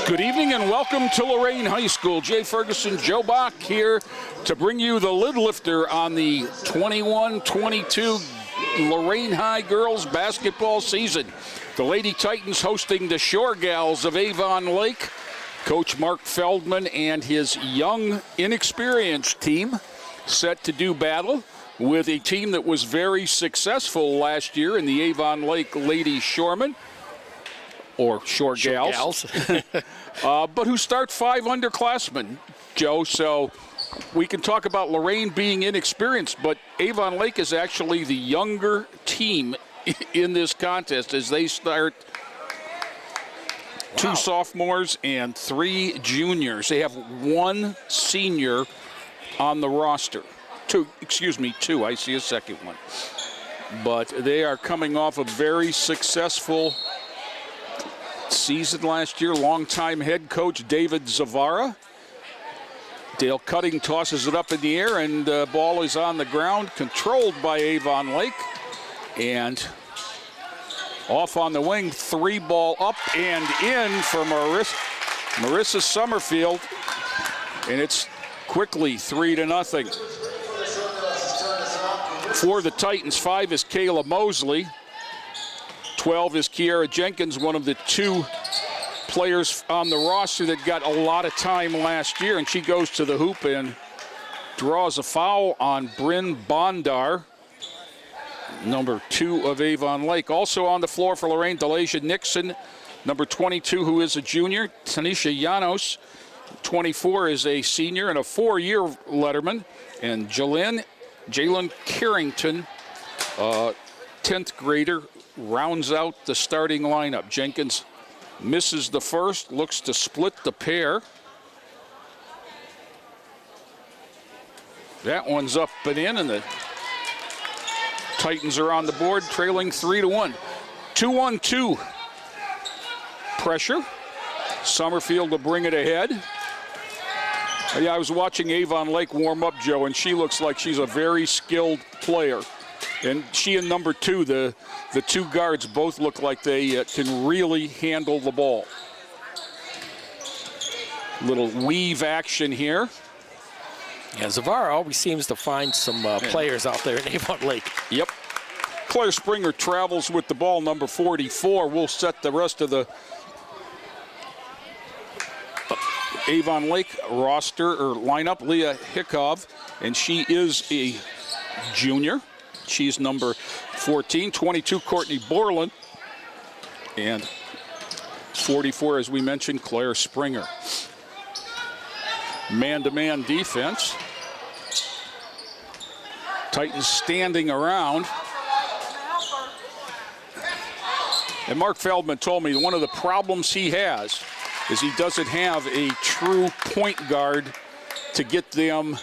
Good evening and welcome to Lorain High School. Jay Ferguson, Joe Bach here to bring you the lid lifter on the 21-22 Lorain High girls basketball season. The Lady Titans hosting the Shore Gals of Avon Lake. Coach Mark Feldman and his young, inexperienced team set to do battle with a team that was very successful last year in the Avon Lake Lady Shoremen, or Shore Gals. But who start 5 underclassmen, Joe. So we can talk about Lorain being inexperienced, but Avon Lake is actually the younger team in this contest as they start 2 sophomores and 3 juniors. They have 1 senior on the roster. 2, I see a second one. But they are coming off a very successful season last year. Longtime head coach David Zavara. Dale Cutting tosses it up in the air, and the ball is on the ground, controlled by Avon Lake. And off on the wing, 3 ball up and in for Marissa Summerfield. And it's quickly 3-0. For the Titans, 5 is Kayla Mosley. 12 is Kiara Jenkins, one of the 2 players on the roster that got a lot of time last year, and she goes to the hoop and draws a foul on Bryn Bondar, number 2 of Avon Lake. Also on the floor for Lorain, Delasia Nixon, number 22, who is a junior. Tanisha Llanos, 24, is a senior and a 4-year letterman. And Jalen Carrington, 10th grader, rounds out the starting lineup. Jenkins misses the first, looks to split the pair. That one's up and in, and the Titans are on the board, trailing 3-1. 2-1-2 pressure. Summerfield will bring it ahead. Yeah, I was watching Avon Lake warm up, Joe, and she looks like she's a very skilled player. And she and number 2, the 2 guards, both look like they can really handle the ball. Little weave action here. Yeah, Zavara always seems to find some players out there in Avon Lake. Yep. Claire Springer travels with the ball, number 44. We'll set the rest of the Avon Lake roster or lineup. Leah Hickov, and she is a junior. She's number 14. 22, Courtney Borland. And 44, as we mentioned, Claire Springer. Man-to-man defense. Titans standing around. And Mark Feldman told me one of the problems he has is he doesn't have a true point guard to get them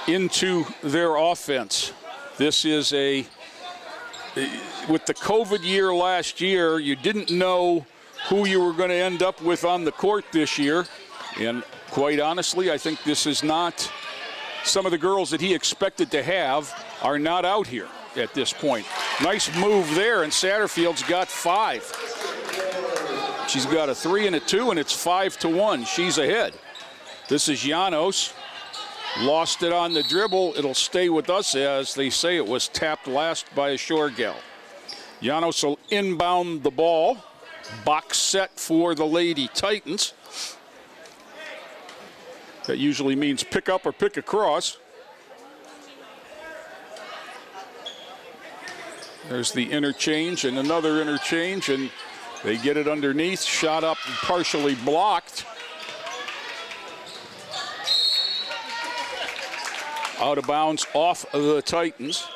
into their offense. This is with the COVID year last year, you didn't know who you were going to end up with on the court this year. And quite honestly, I think this is not, some of the girls that he expected to have are not out here at this point. Nice move there, and Satterfield's got 5. She's got a 3 and a 2, and it's 5-1. She's ahead. This is Llanos. Lost it on the dribble. It'll stay with us, as they say it was tapped last by a Shore gal. Llanos will inbound the ball. Box set for the Lady Titans. That usually means pick up or pick across. There's the interchange and another interchange, and they get it underneath. Shot up and partially blocked. Out of bounds off of the Titans.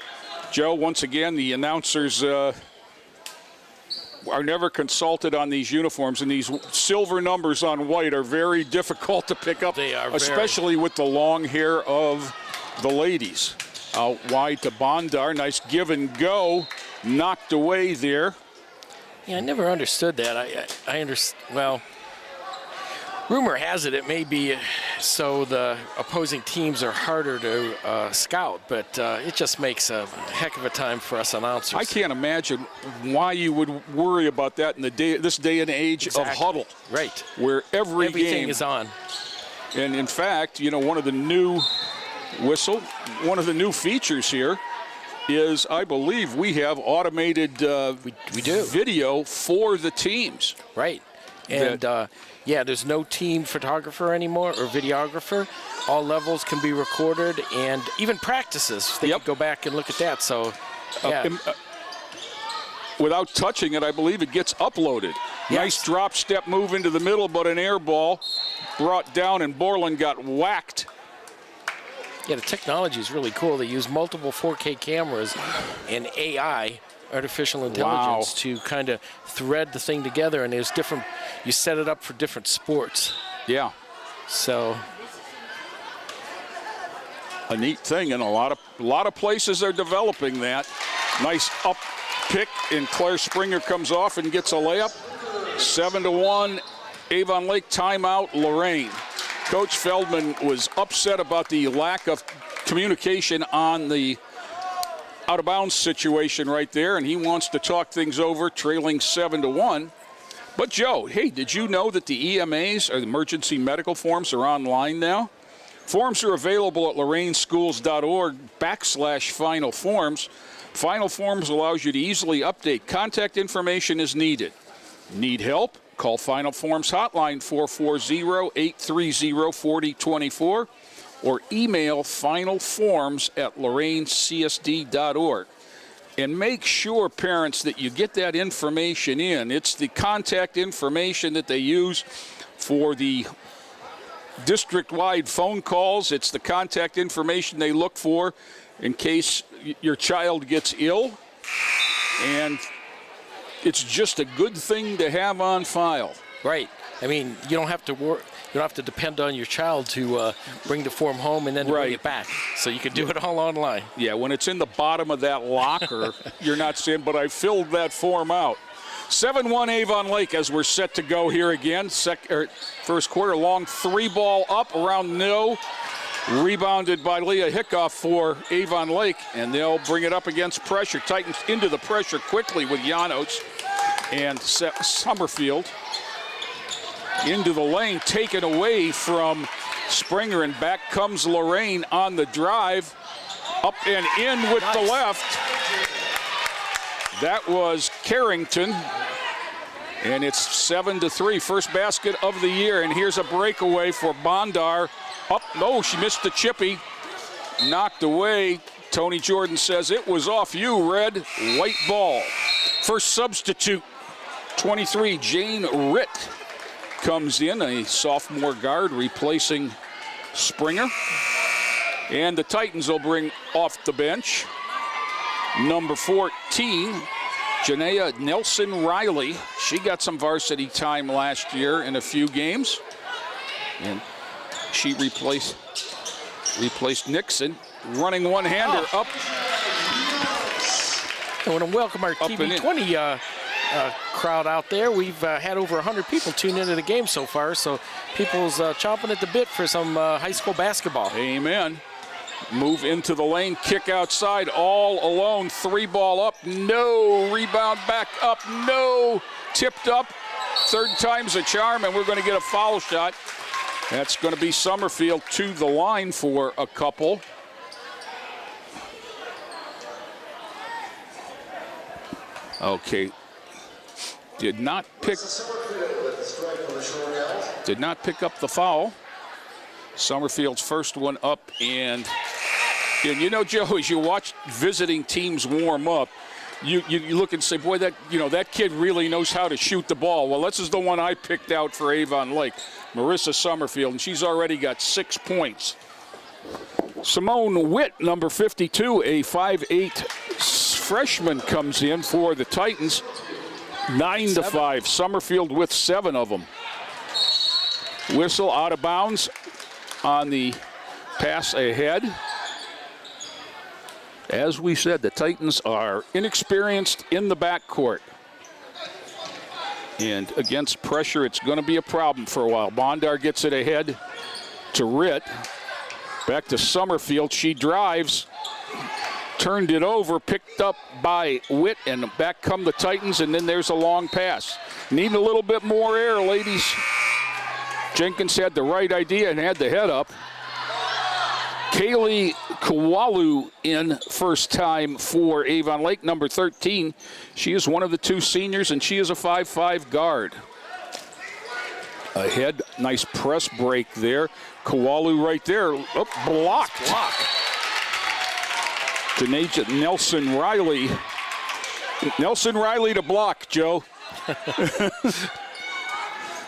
Joe, once again, the announcers are never consulted on these uniforms, and these silver numbers on white are very difficult to pick up. They are, especially with the long hair of the ladies. Out wide to Bondar. Nice give and go. Knocked away there. Yeah, I never understood that. I understand. Well, Rumor has it may be so the opposing teams are harder to scout, but it just makes a heck of a time for us announcers. I can't imagine why you would worry about that in this day and age of huddle. Right. Where everything is on. And in fact, one of the new features here is, I believe, we have automated we do. video for the teams. Right. And there's no team photographer anymore or videographer. All levels can be recorded, and even practices, they can go back and look at that. So, without touching it, I believe it gets uploaded. Yes. Nice drop step move into the middle, but an air ball brought down, and Borland got whacked. Yeah, the technology is really cool. They use multiple 4K cameras and AI, artificial intelligence, to kind of thread the thing together, and there's different, you set it up for different sports. Yeah. So a neat thing, and a lot of places are developing that. Nice up pick, and Claire Springer comes off and gets a layup. 7-1, Avon Lake timeout, Lorain. Coach Feldman was upset about the lack of communication on the out-of-bounds situation right there, and he wants to talk things over, trailing 7-1. But, Joe, hey, did you know that the EMAs, or the emergency medical forms, are online now? Forms are available at loraineschools.org/final forms. Final forms allows you to easily update contact information as needed. Need help? Call Final Forms hotline 440-830-4024 or email finalforms@loraincsd.org. And make sure, parents, that you get that information in. It's the contact information that they use for the district-wide phone calls. It's the contact information they look for in case your child gets ill. And it's just a good thing to have on file. Right. I mean, you don't have to work. You don't have to depend on your child to bring the form home and then bring it back. So you can do it all online. Yeah, when it's in the bottom of that locker, you're not saying, but I filled that form out. 7-1 Avon Lake as we're set to go here again. First quarter, long three ball up around no. Rebounded by Leah Hickoff for Avon Lake, and they'll bring it up against pressure. Titans into the pressure quickly with Janos and Summerfield. Into the lane, taken away from Springer, and back comes Lorain on the drive. Up and in with the left. That was Carrington. And it's 7-3, first basket of the year. And here's a breakaway for Bondar. Up, no, she missed the chippy. Knocked away. Tony Jordan says it was off you, Red. White ball. First substitute, 23, Jane Ritt comes in, a sophomore guard replacing Springer. And the Titans will bring off the bench number 14, Janaea Nelson-Riley. She got some varsity time last year in a few games. And she replaced Nixon. Running one-hander up. I want to welcome our TV20 crowd out there. We've had over 100 people tune into the game so far, so people's chomping at the bit for some high school basketball. Amen. Move into the lane, kick outside, all alone, three ball up, no, rebound back up, no, tipped up, third time's a charm, and we're going to get a foul shot. That's going to be Summerfield to the line for a couple. Okay. Did not pick up the foul. Summerfield's first one up, and you know, Joe, as you watch visiting teams warm up, you look and say, boy, that kid really knows how to shoot the ball. Well, this is the one I picked out for Avon Lake, Marissa Summerfield, and she's already got 6 points. Simone Witt, number 52, a 5'8" freshman, comes in for the Titans. 9-5. Summerfield with 7 of them. Whistle out of bounds on the pass ahead. As we said, the Titans are inexperienced in the backcourt. And against pressure, it's going to be a problem for a while. Bondar gets it ahead to Ritt. Back to Summerfield. She drives. Turned it over, picked up by Witt, and back come the Titans, and then there's a long pass. Need a little bit more air, ladies. Jenkins had the right idea and had the head up. Kaylee Kawalu in first time for Avon Lake, number 13. She is one of the two seniors, and she is a 5'5" guard. Ahead, nice press break there. Kawalu right there, oh, blocked. Janaja Nelson Riley. Nelson Riley to block, Joe.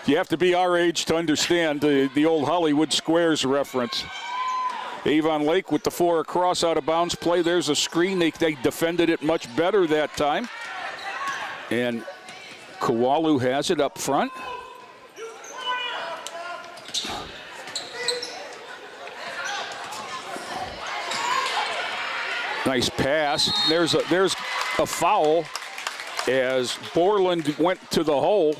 You have to be our age to understand the old Hollywood Squares reference. Avon Lake with the 4 across out of bounds play. There's a screen. They defended it much better that time. And Kawalu has it up front. Nice pass. There's a foul as Borland went to the hole.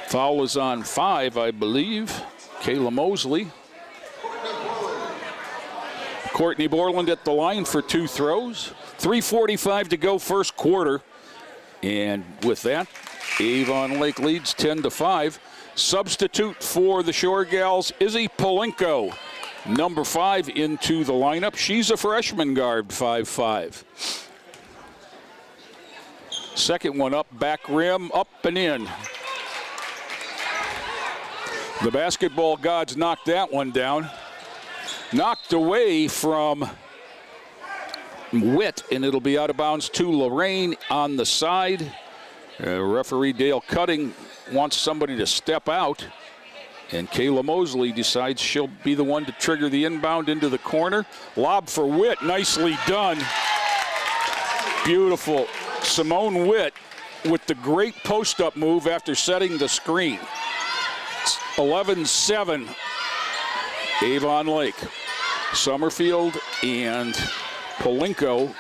Foul is on 5, I believe. Kayla Mosley. Courtney Borland at the line for 2 throws. 3:45 to go first quarter. And with that, Avon Lake leads 10-5. Substitute for the Shore Gals, Izzy Polinko, number 5 into the lineup. She's a freshman guard, 5'5". Second one up, back rim, up and in. The basketball gods knocked that one down. Knocked away from Witt, and it'll be out of bounds to Lorain on the side. Referee Dale Cutting wants somebody to step out, and Kayla Mosley decides she'll be the one to trigger the inbound into the corner. Lob for Witt, nicely done. Beautiful. Simone Witt with the great post-up move after setting the screen. 11-7, Avon Lake. Summerfield and Polinko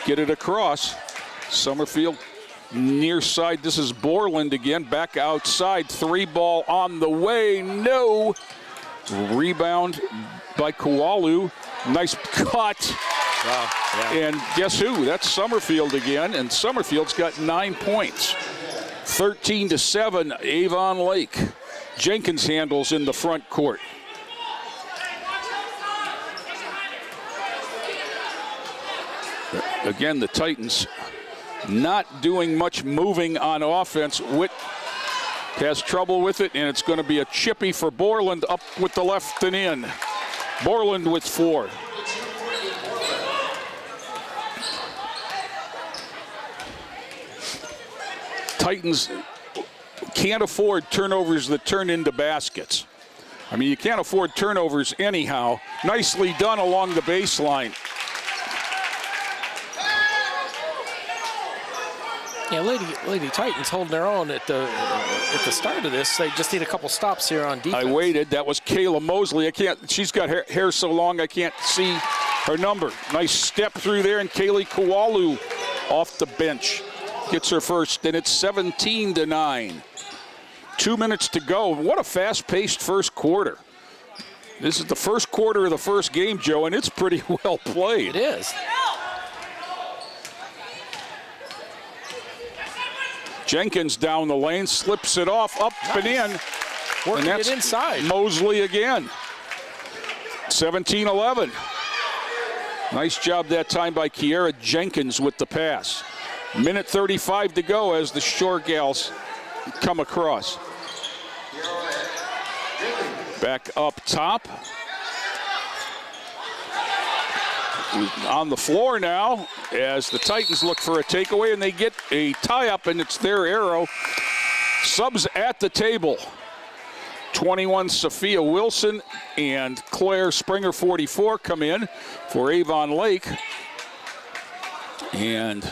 get it across. Summerfield near side. This is Borland again, back outside. 3-ball on the way, no. Rebound by Kawalu. Nice cut. Wow, yeah. And guess who? That's Summerfield again, and Summerfield's got 9 points. 13-7, Avon Lake. Jenkins handles in the front court. Again, the Titans not doing much moving on offense. Witt has trouble with it, and it's going to be a chippy for Borland up with the left and in. Borland with 4. Titans can't afford turnovers that turn into baskets. I mean, you can't afford turnovers anyhow. Nicely done along the baseline. Yeah, Lady Titans holding their own at the start of this. They just need a couple stops here on defense. I waited. That was Kayla Mosley. I can't. She's got hair so long I can't see her number. Nice step through there, and Kaylee Kawalu off the bench gets her first, and it's 17-9. 2 minutes to go. What a fast-paced first quarter. This is the first quarter of the first game, Joe, and it's pretty well played. It is. Jenkins down the lane, slips it off, up and in. Working and that's it inside. Mosley again. 17-11. Nice job that time by Kiera Jenkins with the pass. Minute 35 to go as the Shore Gals come across. Back up top. On the floor now as the Titans look for a takeaway, and they get a tie-up, and it's their arrow. Subs at the table. 21 Sophia Wilson and Claire Springer 44 come in for Avon Lake. And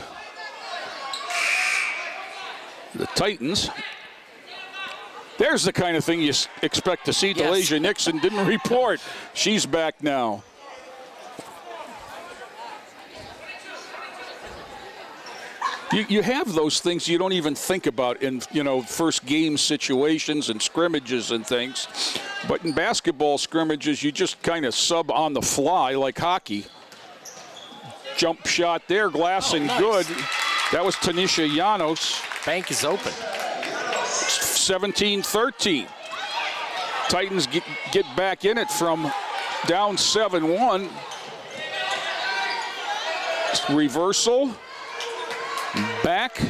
the Titans, there's the kind of thing you expect to see. Yes. Delasia Nixon didn't report. She's back now. You have those things you don't even think about in, first game situations and scrimmages and things. But in basketball scrimmages, you just kind of sub on the fly like hockey. Jump shot there, glass and nice. good. That was Tanisha Llanos. Bank is open. 17-13. Titans get back in it from down 7-1. Reversal. Back.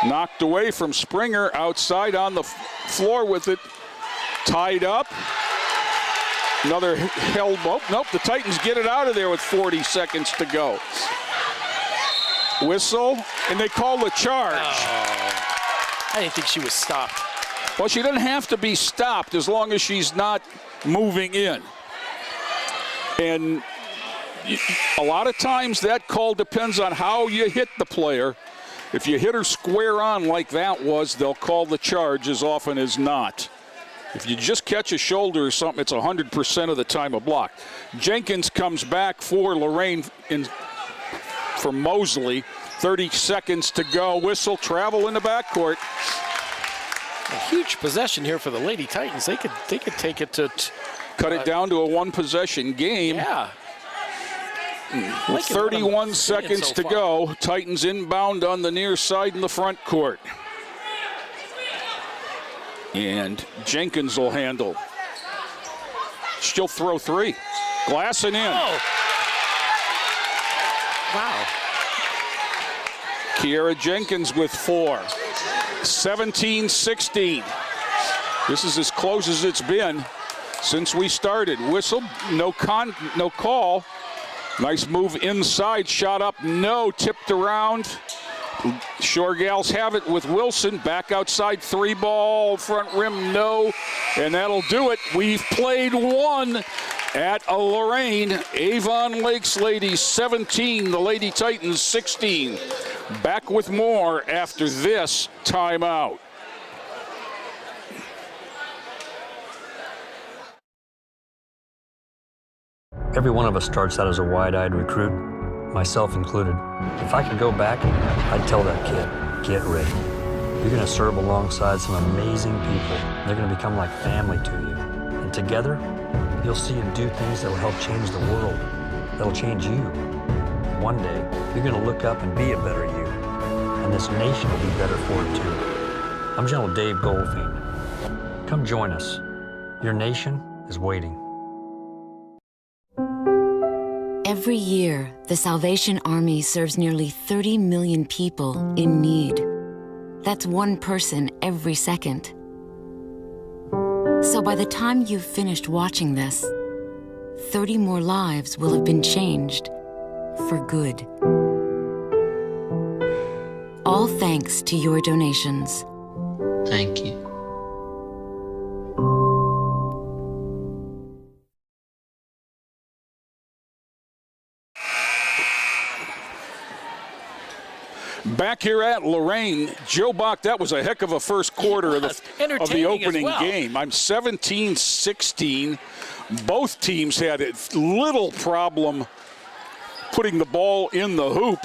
Knocked away from Springer, outside on the floor with it. Tied up. Another held. Oh, nope, the Titans get it out of there with 40 seconds to go. Whistle, and they call the charge. Oh, I didn't think she was stopped. Well, she doesn't have to be stopped as long as she's not moving in. And a lot of times that call depends on how you hit the player. If you hit her square on like that was, they'll call the charge as often as not. If you just catch a shoulder or something, it's 100% of the time a block. Jenkins comes back for Lorain for Mosley. 30 seconds to go. Whistle, travel in the backcourt. A huge possession here for the Lady Titans. They could take it to cut it down to a one-possession game. Yeah. With 31 seconds to go. Titans inbound on the near side in the front court. And Jenkins will handle. She'll throw three. Glass and in. Oh. Wow. Kiera Jenkins with 4. 17-16. This is as close as it's been since we started. Whistle, no call. Nice move inside, shot up, no, tipped around. Shore Gals have it with Wilson. Back outside, 3-ball, front rim, no. And that'll do it. We've played one at Lorain. Avon Lakes ladies 17, the Lady Titans 16. Back with more after this timeout. Every one of us starts out as a wide-eyed recruit, myself included. If I could go back, I'd tell that kid, get ready. You're going to serve alongside some amazing people. They're going to become like family to you. And together, you'll see and do things that will help change the world, that'll change you. One day, you're going to look up and be a better you. And this nation will be better for it too. I'm General Dave Goldfein. Come join us. Your nation is waiting. Every year, the Salvation Army serves nearly 30 million people in need. That's one person every second. So by the time you've finished watching this, 30 more lives will have been changed for good. All thanks to your donations. Thank you. Back here at Lorain, Joe Bach, that was a heck of a first quarter of the opening game. I'm 17-16. Both teams had a little problem putting the ball in the hoop.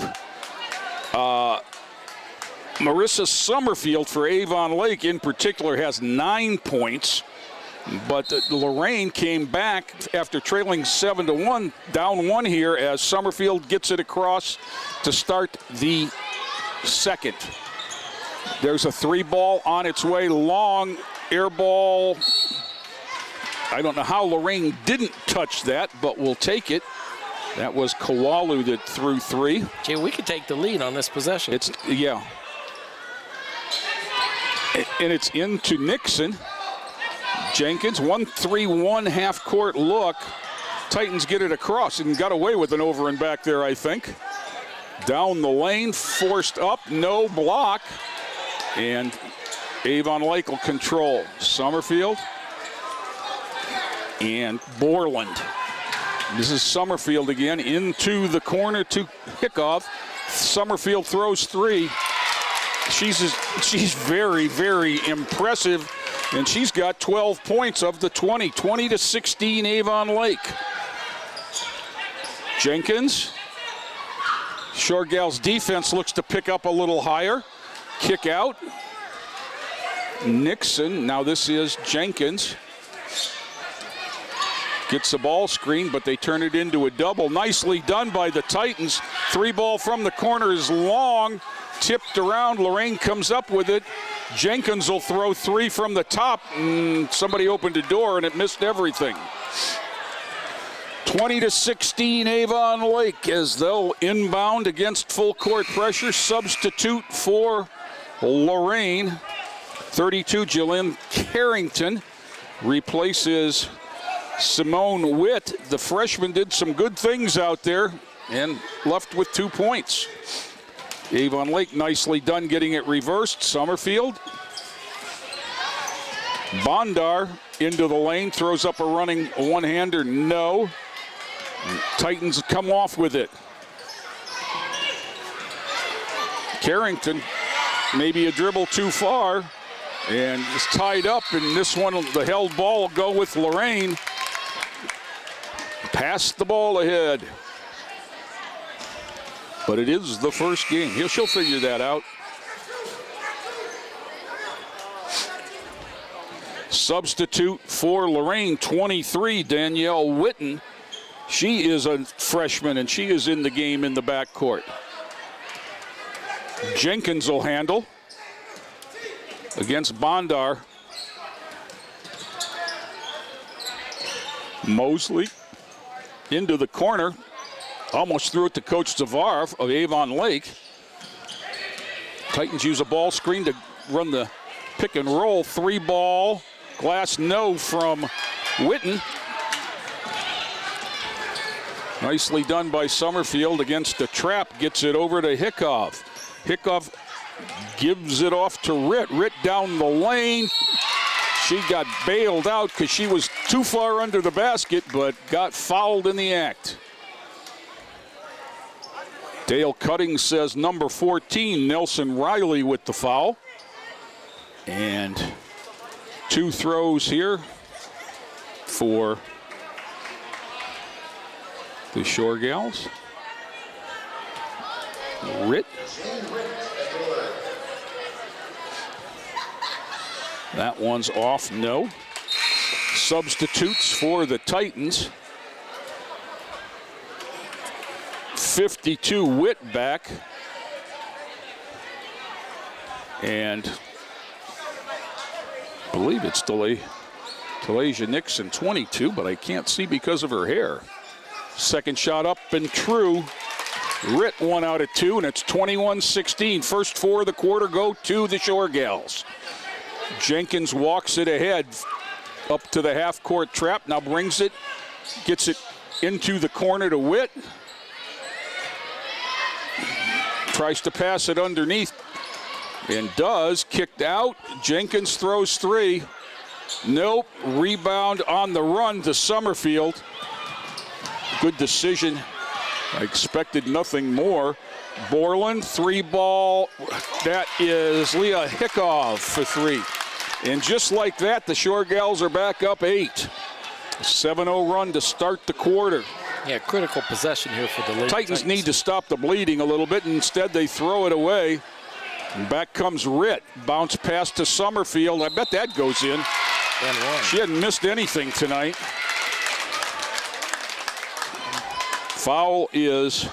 Marissa Summerfield for Avon Lake in particular has 9 points. But Lorain came back after trailing 7-1, down 1 here as Summerfield gets it across to start the second. There's a 3-ball on its way, long air ball. I don't know how Lorain didn't touch that, but we'll take it. That was Kawalu that threw 3. Jay, we could take the lead on this possession. Yeah. And it's into Nixon. Jenkins, 1-3-1 half-court look. Titans get it across and got away with an over and back there, I think. Down the lane, forced up, no block. And Avon Lake will control. Summerfield and Borland. This is Summerfield again into the corner to Hickov. Summerfield throws 3. She's very, very impressive. And she's got 12 points of the 20. 20-16 Avon Lake. Jenkins. Shore Gals defense looks to pick up a little higher. Kick out. Nixon, now this is Jenkins. Gets the ball screen, but they turn it into a double. Nicely done by the Titans. 3-ball from the corner is long. Tipped around, Lorain comes up with it. Jenkins will throw 3 from the top. Somebody opened a door and it missed everything. 20-16 Avon Lake as they'll inbound against full court pressure. Substitute for Lorain. 32, Jillian Carrington replaces Simone Witt. The freshman did some good things out there and left with 2 points. Avon Lake nicely done getting it reversed. Summerfield. Bondar into the lane, throws up a running one-hander, no. And Titans come off with it. Carrington, maybe a dribble too far, and is tied up, and this one, the held ball will go with Lorain. Pass the ball ahead. But it is the first game. She'll figure that out. Substitute for Lorain, 23, Danielle Witten. She is a freshman, and she is in the game in the backcourt. Jenkins will handle against Bondar. Mosley into the corner. Almost threw it to Coach Zavar of Avon Lake. Titans use a ball screen to run the pick and roll. 3-ball. Glass no from Witten. Nicely done by Summerfield against the trap. Gets it over to Hickov. Hickov gives it off to Ritt. Ritt down the lane. She got bailed out because she was too far under the basket, but got fouled in the act. Dale Cutting says number 14, Nelson Riley, with the foul. And 2 throws here for the Shore Gals. Ritt. That one's off, no. Substitutes for the Titans. 52, Witt back. And I believe it's Talasia Nixon, 22, but I can't see because of her hair. Second shot up and true. Ritt 1 out of 2, and it's 21-16. First 4 of the quarter go to the Shore Gals. Jenkins walks it ahead up to the half-court trap. Now brings it, gets it into the corner to Witt. Tries to pass it underneath and does. Kicked out. Jenkins throws 3. Nope. Rebound on the run to Summerfield. Good decision. I expected nothing more. Borland, 3-ball. That is Leah Hickov for 3. And just like that, the Shore Gals are back up 8. 7-0 run to start the quarter. Yeah, critical possession here for the Lake Titans need to stop the bleeding a little bit. Instead, they throw it away. And back comes Ritt. Bounce pass to Summerfield. I bet that goes in. And one. She hadn't missed anything tonight. Foul is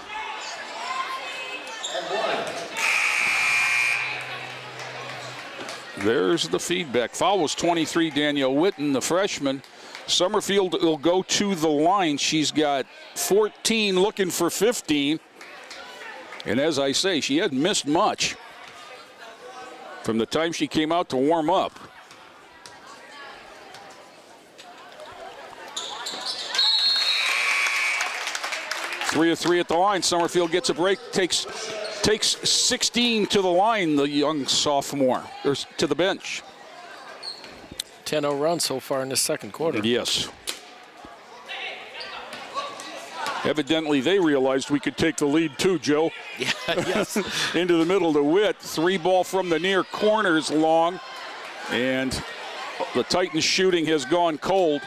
there's the feedback. Foul was 23, Danielle Witten, the freshman. Summerfield will go to the line. She's got 14, looking for 15. And as I say, she hadn't missed much from the time she came out to warm up. Three of 3 at the line. Summerfield gets a break, takes 16 to the line, the young sophomore, or to the bench. 10-0 run so far in the second quarter. Yes. Evidently, they realized we could take the lead too, Joe. Yeah, yes. Into the middle to Witt. 3-ball from the near corners long. And the Titans shooting has gone cold.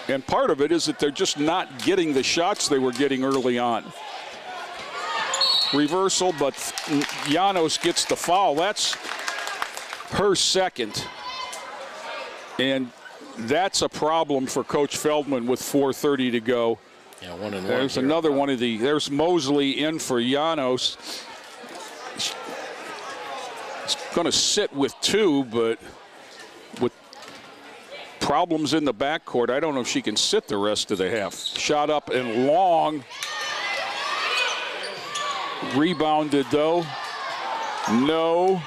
And part of it is that they're just not getting the shots they were getting early on. Reversal, but Janos gets the foul. That's her second. And that's a problem for Coach Feldman with 4:30 to go. Yeah, 1-1. There's here. another one of the, there's Mosley in for Janos. He's going to sit with 2, but with problems in the backcourt, I don't know if she can sit the rest of the half. Shot up and long. Rebounded though. No.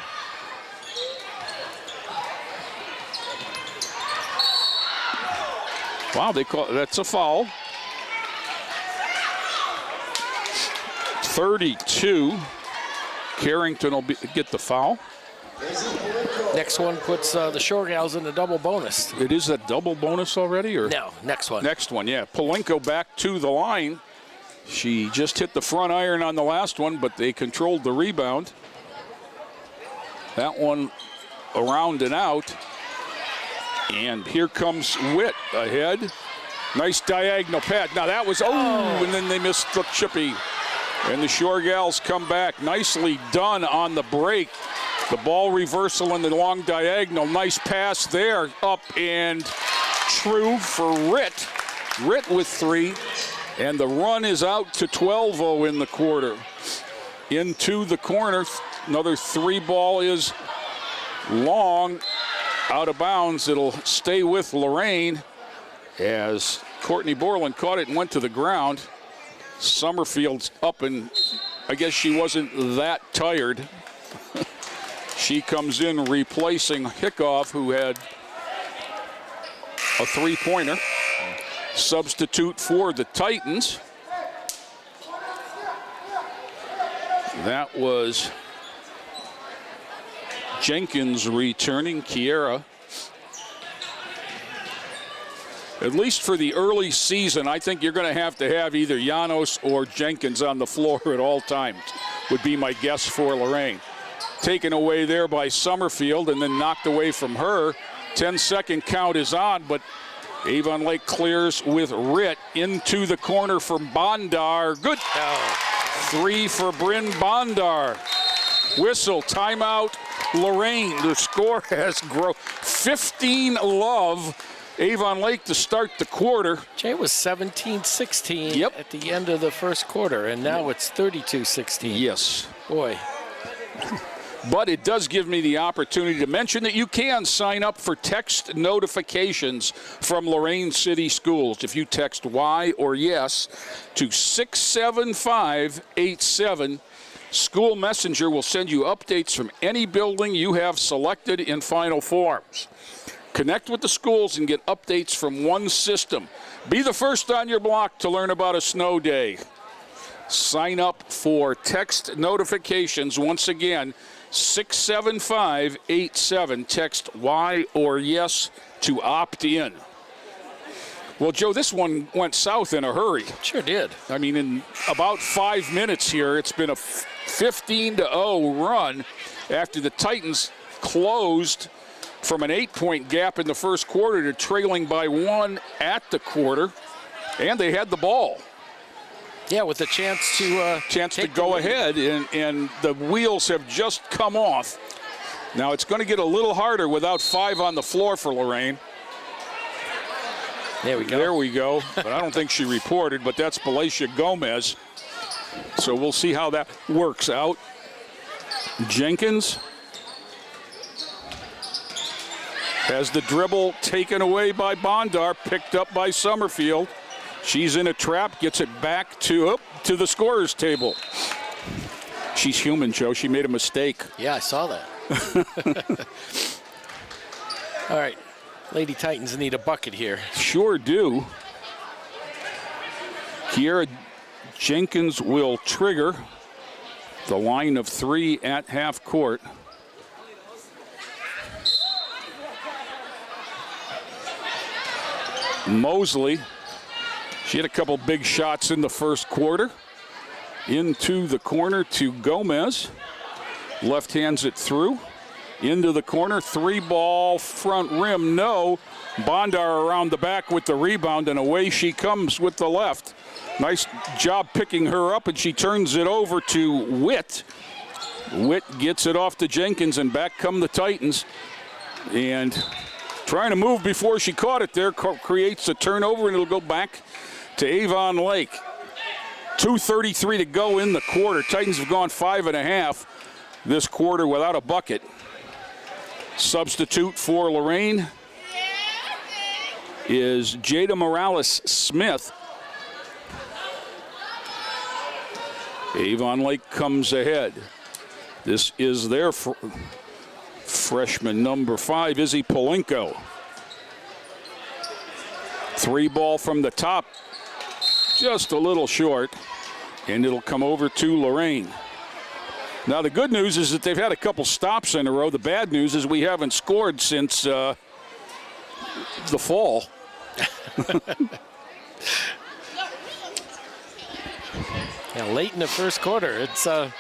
Wow, they call that's a foul. 32. Carrington will get the foul. Next one puts the Shore Gals in the double bonus. It is a double bonus already, or No, next one. next one? Yeah, Polenko back to the line. She just hit the front iron on the last one, but they controlled the rebound. That one around and out. And here comes Witt ahead. Nice diagonal pass. Now that was, and then they missed the chippy. And the Shore Gals come back. Nicely done on the break. The ball reversal in the long diagonal. Nice pass there. Up and true for Ritt. Ritt with 3. And the run is out to 12-0 in the quarter. Into the corner. Another 3 ball is long. Out of bounds. It'll stay with Lorain as Courtney Borland caught it and went to the ground. Summerfield's up, and I guess she wasn't that tired. She comes in replacing Hickoff, who had a 3-pointer. Substitute for the Titans. That was Jenkins returning, Kiera. At least for the early season, I think you're going to have either Janos or Jenkins on the floor at all times, would be my guess for Lorain. Taken away there by Summerfield and then knocked away from her. 10-second count is on, but Avon Lake clears with Ritt into the corner for Bondar. Good. 3 for Bryn Bondar. Whistle, timeout, Lorain. The score has grown. 15-love. Avon Lake to start the quarter. Jay was 17-16 at the end of the first quarter, and now it's 32-16. Yes. Boy. But it does give me the opportunity to mention that you can sign up for text notifications from Lorain City Schools. If you text Y or yes to 67587, School Messenger will send you updates from any building you have selected in final forms. Connect with the schools and get updates from one system. Be the first on your block to learn about a snow day. Sign up for text notifications once again, 67587. Text Y or yes to opt in. Well, Joe, this one went south in a hurry. Sure did. I mean, in about 5 minutes here, it's been a 15-0 run after the Titans closed from an 8-point gap in the first quarter to trailing by 1 at the quarter, and they had the ball. Yeah, with a chance to go ahead, and the wheels have just come off. Now it's going to get a little harder without 5 on the floor for Lorain. There we go. There we go. But I don't think she reported, but that's Balacia Gomez. So we'll see how that works out. Jenkins has the dribble taken away by Bondar, picked up by Summerfield. She's in a trap, gets it back to the scorer's table. She's human, Joe. She made a mistake. Yeah, I saw that. All right. Lady Titans need a bucket here. Sure do. Kiera Jenkins will trigger the line of 3 at half court. Mosley, she had a couple big shots in the first quarter. Into the corner to Gomez. Left hands it through. into the corner. 3-ball front rim, no. Bondar around the back with the rebound, and away she comes with the left. Nice job picking her up, and she turns it over to Witt. Witt gets it off to Jenkins, and back come the Titans. And trying to move before she caught it there, creates a turnover, and it'll go back to Avon Lake. 2:33 to go in the quarter. Titans have gone 5.5 this quarter without a bucket. Substitute for Lorain is Jada Morales-Smith. Avon Lake comes ahead. This is their freshman number 5, Izzy Polinko. 3-ball from the top, just a little short, and it'll come over to Lorain. Now the good news is that they've had a couple stops in a row. The bad news is we haven't scored since the fall. Yeah, late in the first quarter. It's gone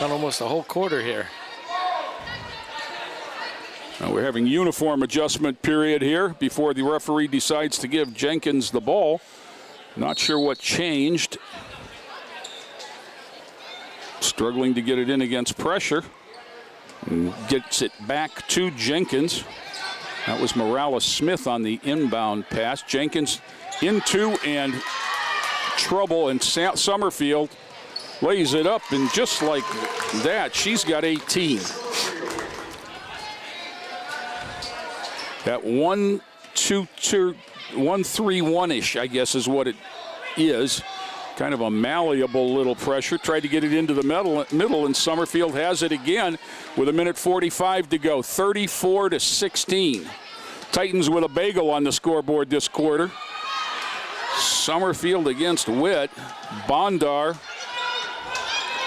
almost a whole quarter here. Now we're having uniform adjustment period here before the referee decides to give Jenkins the ball. Not sure what changed. Struggling to get it in against pressure. And gets it back to Jenkins. That was Morales-Smith on the inbound pass. Jenkins into and trouble, and Summerfield lays it up, and just like that, she's got 18. That 1-2-2-1-3-1-ish, I guess, is what it is. Kind of a malleable little pressure. Tried to get it into the middle, and Summerfield has it again with 1:45 to go. 34-16. Titans with a bagel on the scoreboard this quarter. Summerfield against Witt. Bondar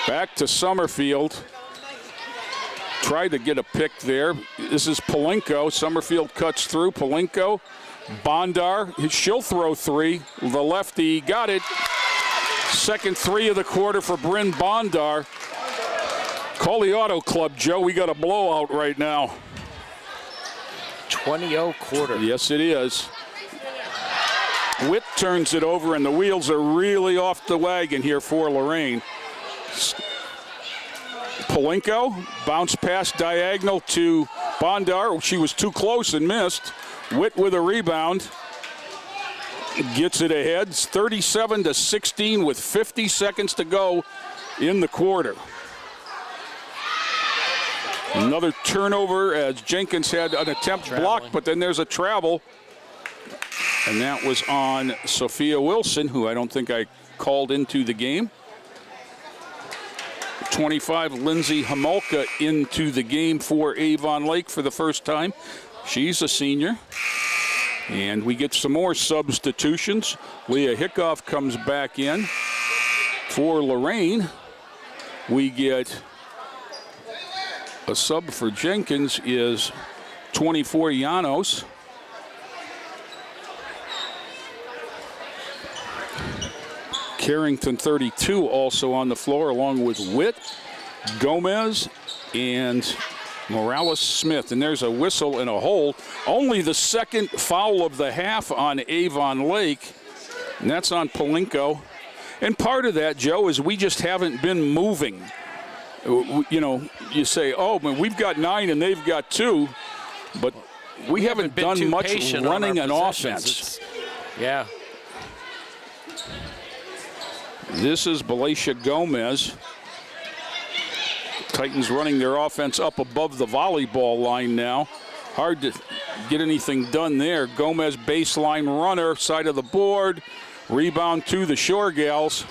back to Summerfield. Tried to get a pick there. This is Polinko. Summerfield cuts through. Polinko. Bondar. She'll throw 3. The lefty got it. Second 3 of the quarter for Bryn Bondar. Call the Auto Club, Joe. We got a blowout right now. 20-0 quarter. Yes, it is. Witt turns it over, and the wheels are really off the wagon here for Lorain. Polinko, bounce pass diagonal to Bondar. She was too close and missed. Witt with a rebound. Gets it ahead. It's 37-16 with 50 seconds to go in the quarter. Another turnover as Jenkins had an attempt blocked, but then there's a travel. And that was on Sophia Wilson, who I don't think I called into the game. 25, Lindsay Homolka into the game for Avon Lake for the first time. She's a senior. And we get some more substitutions. Leah Hickoff comes back in. For Lorain, we get a sub for Jenkins is 24, Llanos. Carrington, 32, also on the floor, along with Witt, Gomez, and Morales-Smith. And there's a whistle and a hold. Only the second foul of the half on Avon Lake, and that's on Polinko. And part of that, Joe, is we just haven't been moving. You know, you say, oh, man, we've got 9 and they've got 2, but we haven't done much running an offense. Yeah. This is Balaisha Gomez. Titans running their offense up above the volleyball line now. Hard to get anything done there. Gomez baseline runner, side of the board. Rebound to the Shore Gals.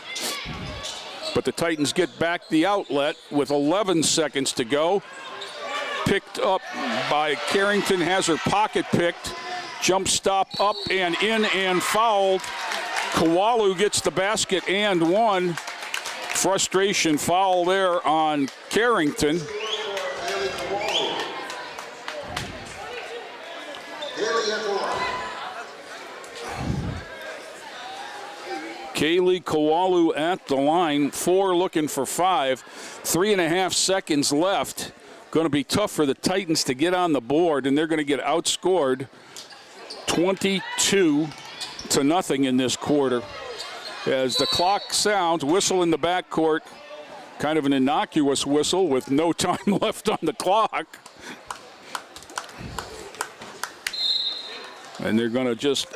But the Titans get back the outlet with 11 seconds to go. Picked up by Carrington, has her pocket picked. Jump stop up and in and fouled. Kawalu gets the basket and one. Frustration foul there on Carrington. Kaylee Kawalu at the line, 4 looking for 5. 3.5 seconds left. going to be tough for the Titans to get on the board, and they're going to get outscored 22-0 in this quarter. As the clock sounds, whistle in the backcourt, kind of an innocuous whistle with no time left on the clock. And they're going to just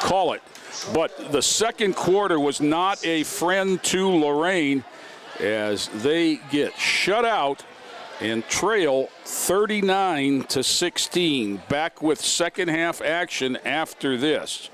call it. But the second quarter was not a friend to Lorain as they get shut out and trail 39-16. Back with second half action after this.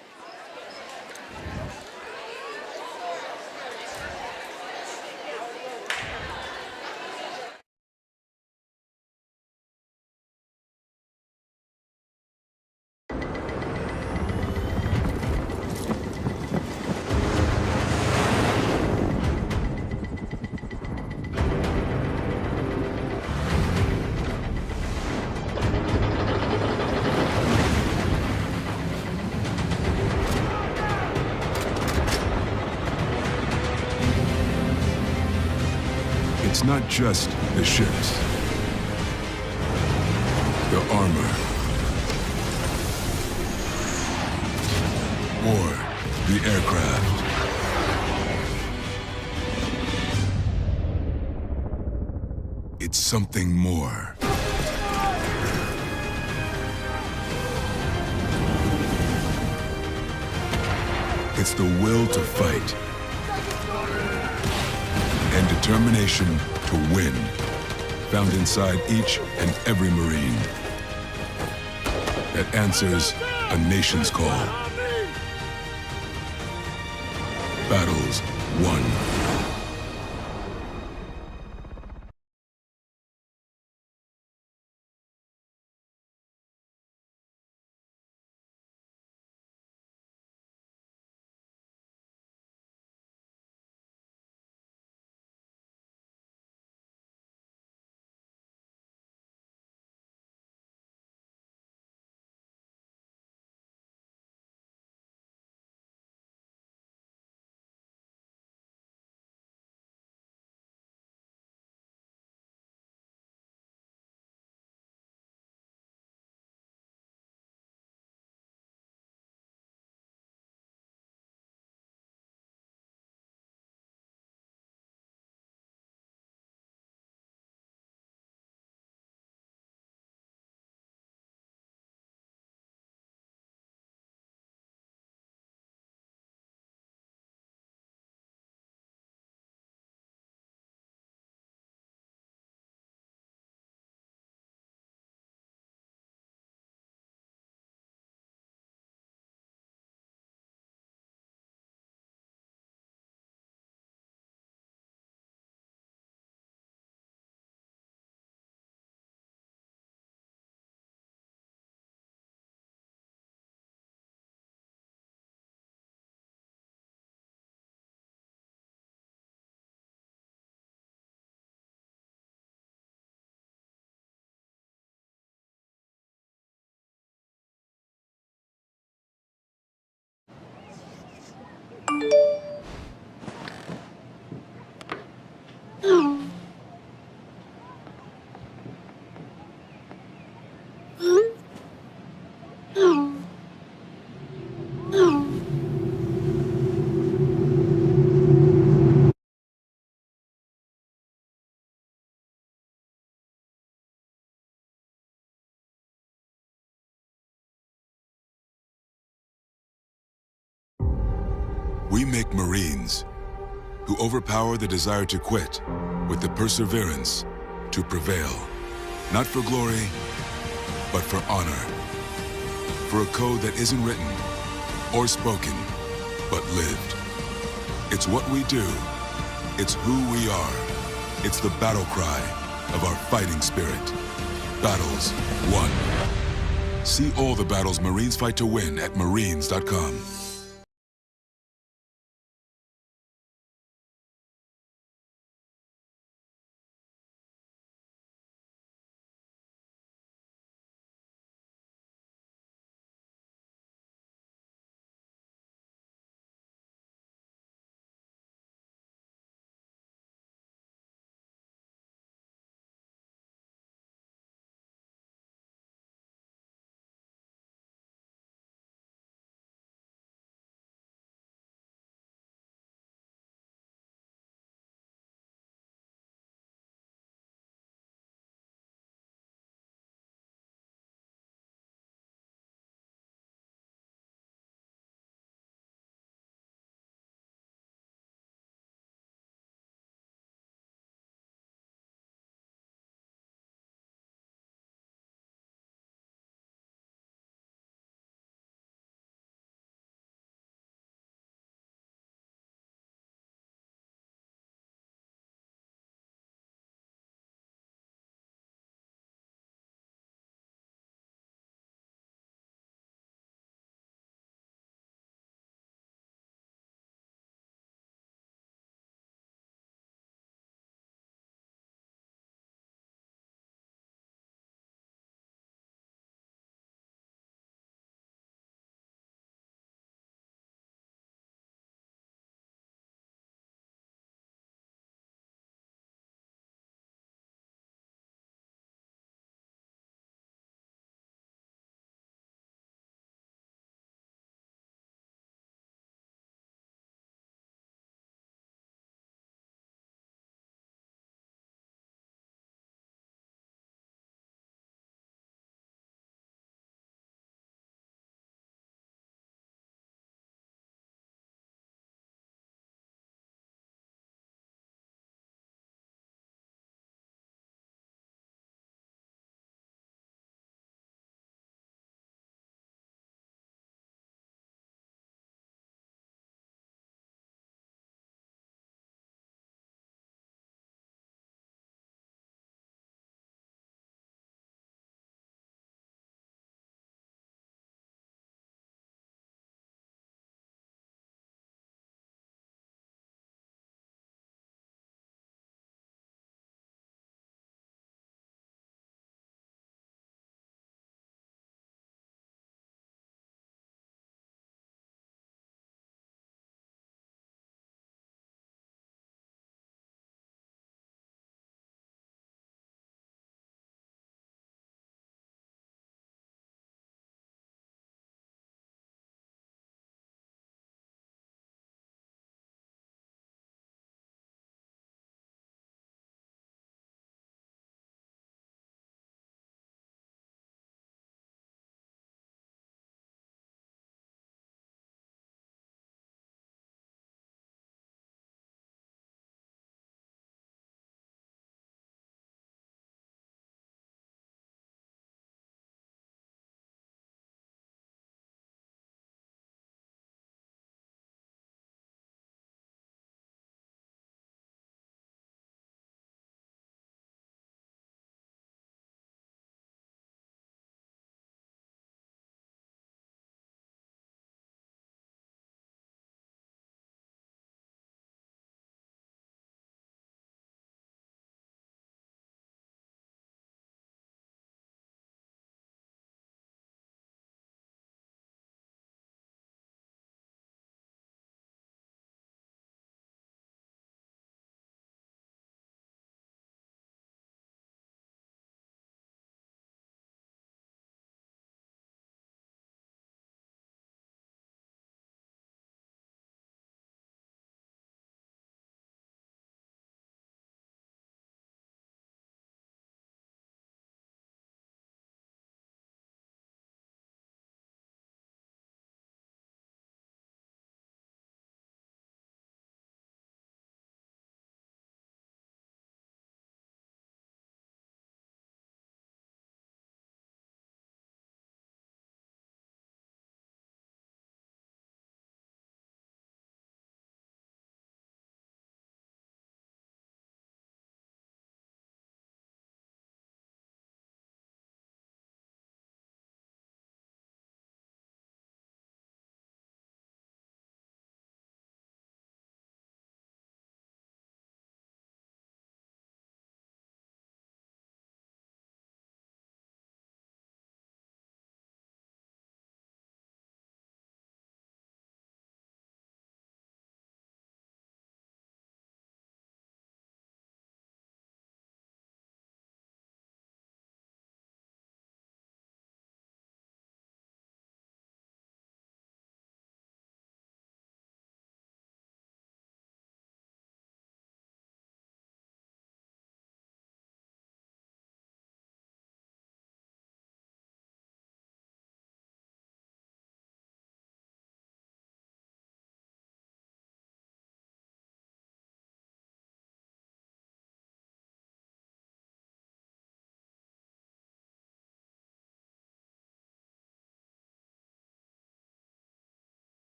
It's not just the ships, the armor, or the aircraft. It's something more. It's the will to fight and determination to win, found inside each and every Marine that answers a nation's call. Battles won. We make Marines who overpower the desire to quit with the perseverance to prevail. Not for glory, but for honor. For a code that isn't written or spoken, but lived. It's what we do. It's who we are. It's the battle cry of our fighting spirit. Battles won. See all the battles Marines fight to win at marines.com.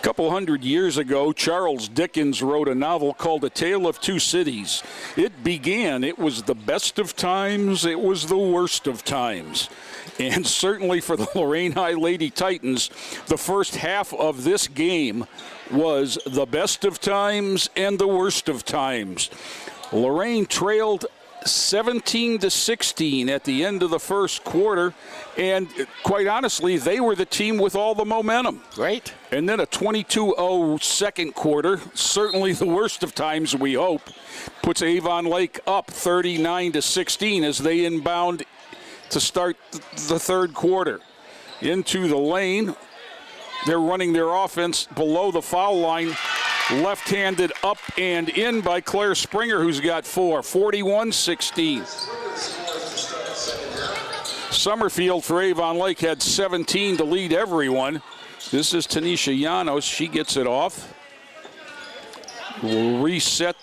couple hundred years ago, Charles Dickens wrote a novel called A Tale of Two Cities. It began, it was the best of times, it was the worst of times. And certainly for the Lorain High Lady Titans, the first half of this game was the best of times and the worst of times. Lorain trailed 17-16 at the end of the first quarter, and quite honestly, they were the team with all the momentum. Right. And then a 22-0 second quarter, certainly the worst of times, we hope, puts Avon Lake up 39-16 as they inbound to start the third quarter. Into the lane, they're running their offense below the foul line. Left-handed up and in by Claire Springer, who's got 4, 41-16. Summerfield for Avon Lake had 17 to lead everyone. This is Tanisha Llanos. She gets it off. Will reset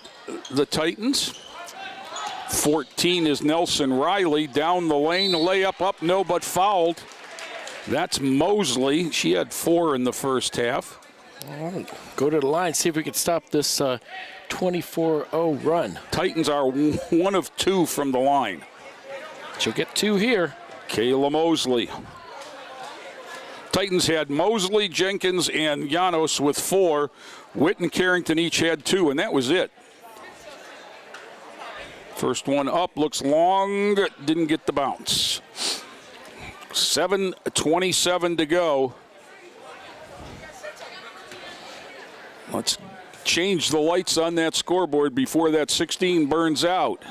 the Titans. 14 is Nelson Riley. Down the lane, layup up, no, but fouled. That's Mosley. She had 4 in the first half. Go to the line, see if we can stop this 24-0 run. Titans are 1 of 2 from the line. She'll get 2 here. Kayla Mosley. Titans had Mosley, Jenkins, and Llanos with 4. Witt and Carrington each had 2, and that was it. First one up, looks long, didn't get the bounce. 7:27 to go. Let's change the lights on that scoreboard before that 16 burns out.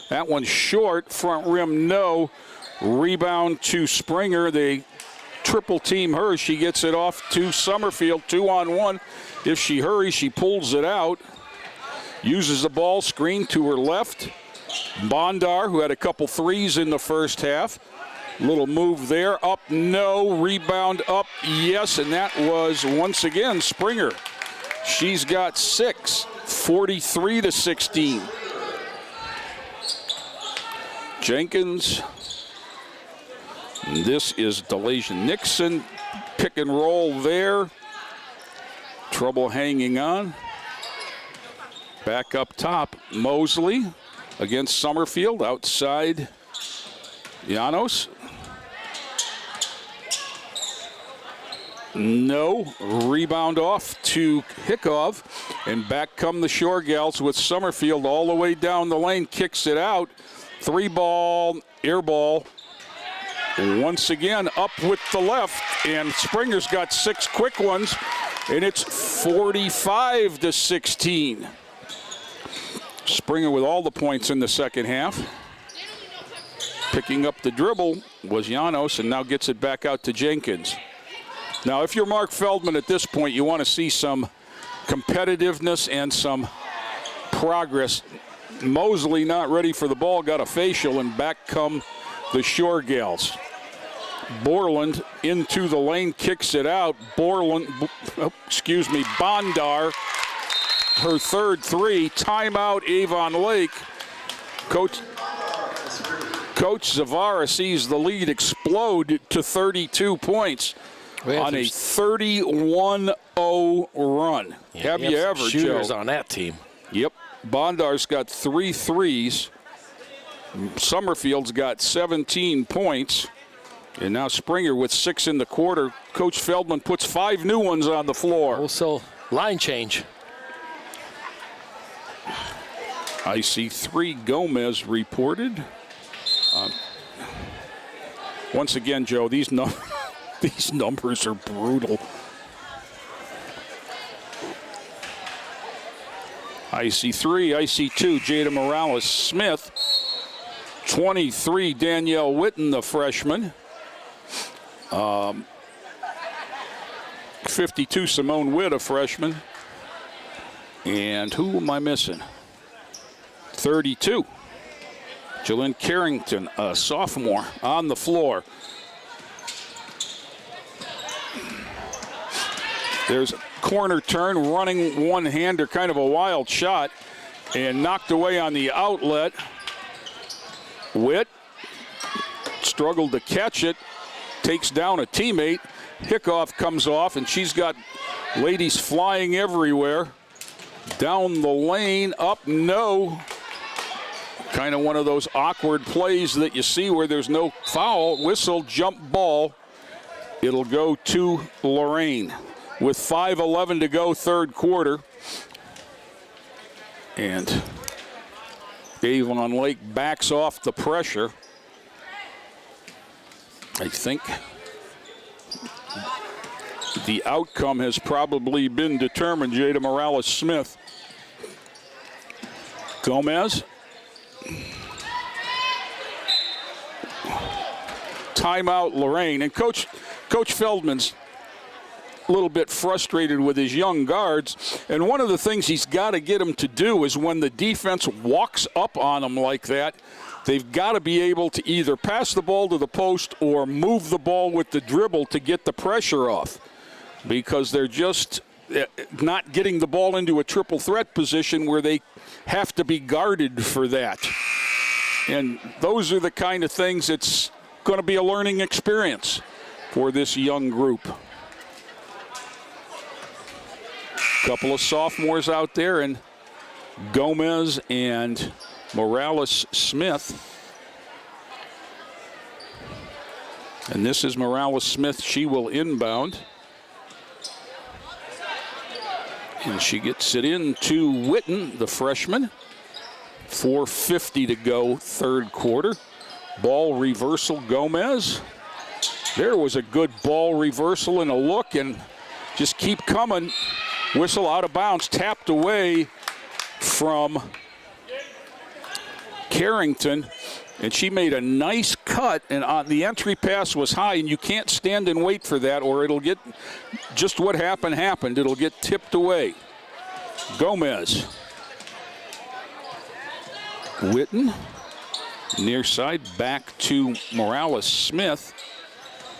That one's short, front rim no. Rebound to Springer. They triple team her. She gets it off to Summerfield, 2-on-1. If she hurries, she pulls it out. Uses the ball screen to her left. Bondar, who had a couple threes in the first half. Little move there. Up, no. Rebound up, yes. And that was, once again, Springer. She's got 6, 43-16. Jenkins. This is DeLasia Nixon. Pick and roll there. Trouble hanging on. Back up top, Mosley against Summerfield. Outside, Llanos. No. Rebound off to Hickov. And back come the Shore Gals with Summerfield all the way down the lane. Kicks it out. 3-ball, air ball. Once again, up with the left. And Springer's got 6 quick ones. And it's 45-16. Springer with all the points in the second half. Picking up the dribble was Llanos, and now gets it back out to Jenkins. Now, if you're Mark Feldman at this point, you want to see some competitiveness and some progress. Mosley not ready for the ball, got a facial, and back come the Shore Gals. Borland into the lane, kicks it out. Bondar, her third 3. Timeout, Avon Lake. Coach Zavara sees the lead explode to 32 points. On a 31-0 run. Yeah, Have you ever, shooters Joe? On that team. Yep. Bondar's got 3 threes. Summerfield's got 17 points. And now Springer with 6 in the quarter. Coach Feldman puts 5 new ones on the floor. Also, line change. I see 3 Gomez reported. Once again, Joe, these numbers are brutal. I see 3, I see 2. Jada Morales-Smith. 23, Danielle Witten, the freshman. 52, Simone Witt, a freshman. And who am I missing? 32, Jalynn Carrington, a sophomore, on the floor. There's a corner turn, running one-hander, kind of a wild shot, and knocked away on the outlet. Witt struggled to catch it, takes down a teammate, Hickov comes off, and she's got ladies flying everywhere. Down the lane, up, no. Kind of one of those awkward plays that you see where there's no foul. Whistle, jump ball. It'll go to Lorain with 5:11 to go, third quarter. And Avon Lake backs off the pressure. I think the outcome has probably been determined. Jada Morales-Smith. Gomez. Timeout, Lorain. And Coach Feldman's a little bit frustrated with his young guards. And one of the things he's got to get them to do is when the defense walks up on them like that, they've got to be able to either pass the ball to the post or move the ball with the dribble to get the pressure off, because they're just not getting the ball into a triple threat position where they have to be guarded for that. And those are the kind of things it's going to be a learning experience for this young group. Couple of sophomores out there, and Gomez and Morales-Smith. And this is Morales-Smith. She will inbound. And she gets it in to Witten, the freshman. 4:50 to go, third quarter. Ball reversal, Gomez. There was a good ball reversal and a look, and just keep coming. Whistle out of bounds, tapped away from Carrington, and she made a nice cut, and the entry pass was high, and you can't stand and wait for that, or it'll get just what happened. It'll get tipped away. Gomez. Witten, near side, back to Morales-Smith.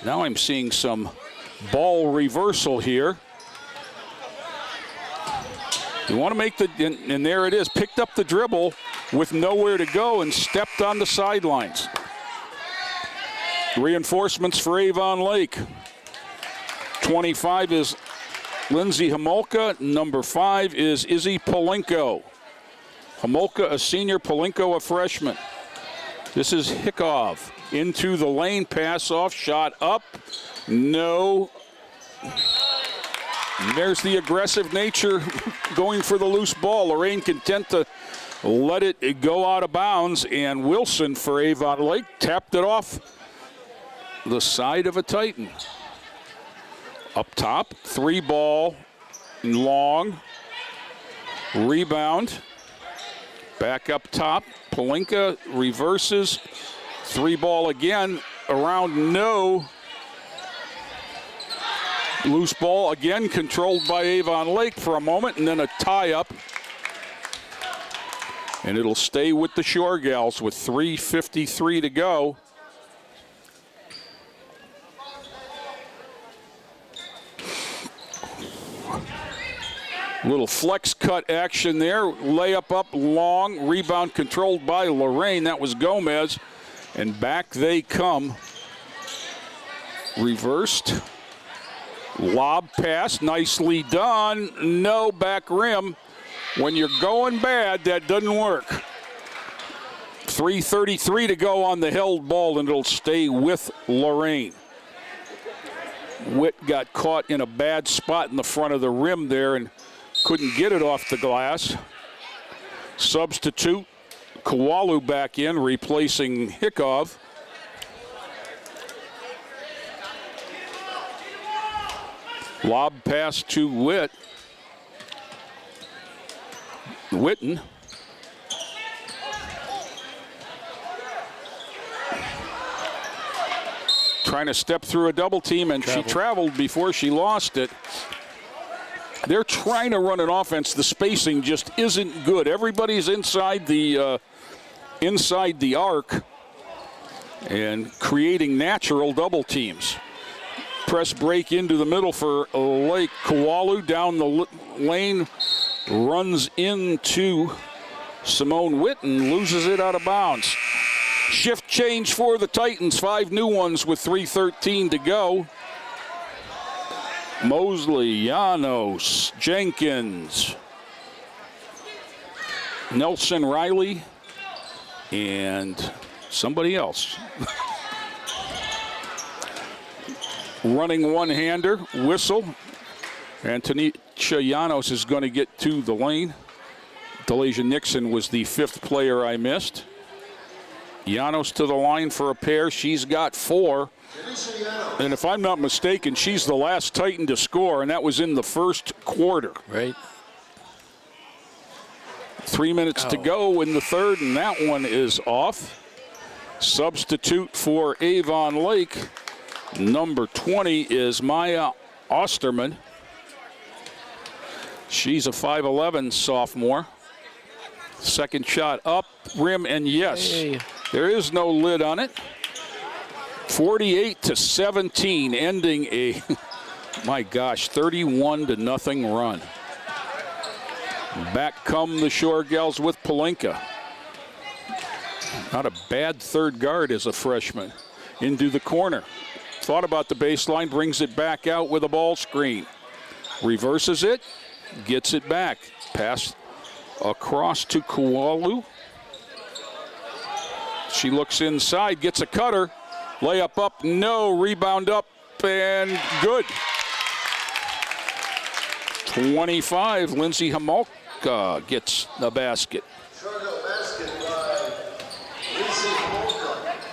Now I'm seeing some ball reversal here. You want to make and there it is, picked up the dribble with nowhere to go and stepped on the sidelines. Reinforcements for Avon Lake. 25 is Lindsay Homolka. Number 5 is Izzy Polenko. Homolka, a senior, Polenko, a freshman. This is Hickov into the lane, pass off, shot up, no. And there's the aggressive nature going for the loose ball. Lorain content to let it go out of bounds, and Wilson for Avon Lake tapped it off the side of a Titan. Up top, 3 ball, long, rebound, back up top, Polenka reverses, 3 ball again, around no. Loose ball again controlled by Avon Lake for a moment, and then a tie-up. And it'll stay with the Shore Gals with 3:53 to go. Little flex cut action there. Layup up long. Rebound controlled by Lorain. That was Gomez. And back they come. Reversed. Lob pass, nicely done. No, back rim. When you're going bad, that doesn't work. 3:33 to go on the held ball, and it'll stay with Lorain. Witt got caught in a bad spot in the front of the rim there and couldn't get it off the glass. Substitute, Kawalu back in, replacing Hickov. Lob pass to Witt. Witten. Trying to step through a double team, and she traveled before she lost it. They're trying to run an offense. The spacing just isn't good. Everybody's inside the arc and creating natural double teams. Press break into the middle for Lake. Kawalu down the lane, runs into Simone Witten, loses it out of bounds. Shift change for the Titans, 5 new ones with 3:13 to go. Mosley, Llanos, Jenkins, Nelson Riley, and somebody else. Running one-hander, whistle. And Tanisha Llanos is going to get to the lane. Delasia Nixon was the 5th player I missed. Llanos to the line for a pair. She's got 4. And if I'm not mistaken, she's the last Titan to score, and that was in the first quarter. Right. 3 minutes to go in the third, and that one is off. Substitute for Avon Lake, number 20, is Maya Osterman. She's a 5'11" sophomore. Second shot up, rim, and yes, there is no lid on it. 48-17, ending a, my gosh, 31-0 run. Back come the Shore Gals with Palenka. Not a bad third guard as a freshman. Into the corner. Thought about the baseline, brings it back out with a ball screen. Reverses it, gets it back. Pass across to Kualu. She looks inside, gets a cutter. Layup up, no. Rebound up, and good. 25, Lindsay Hamolka gets the basket.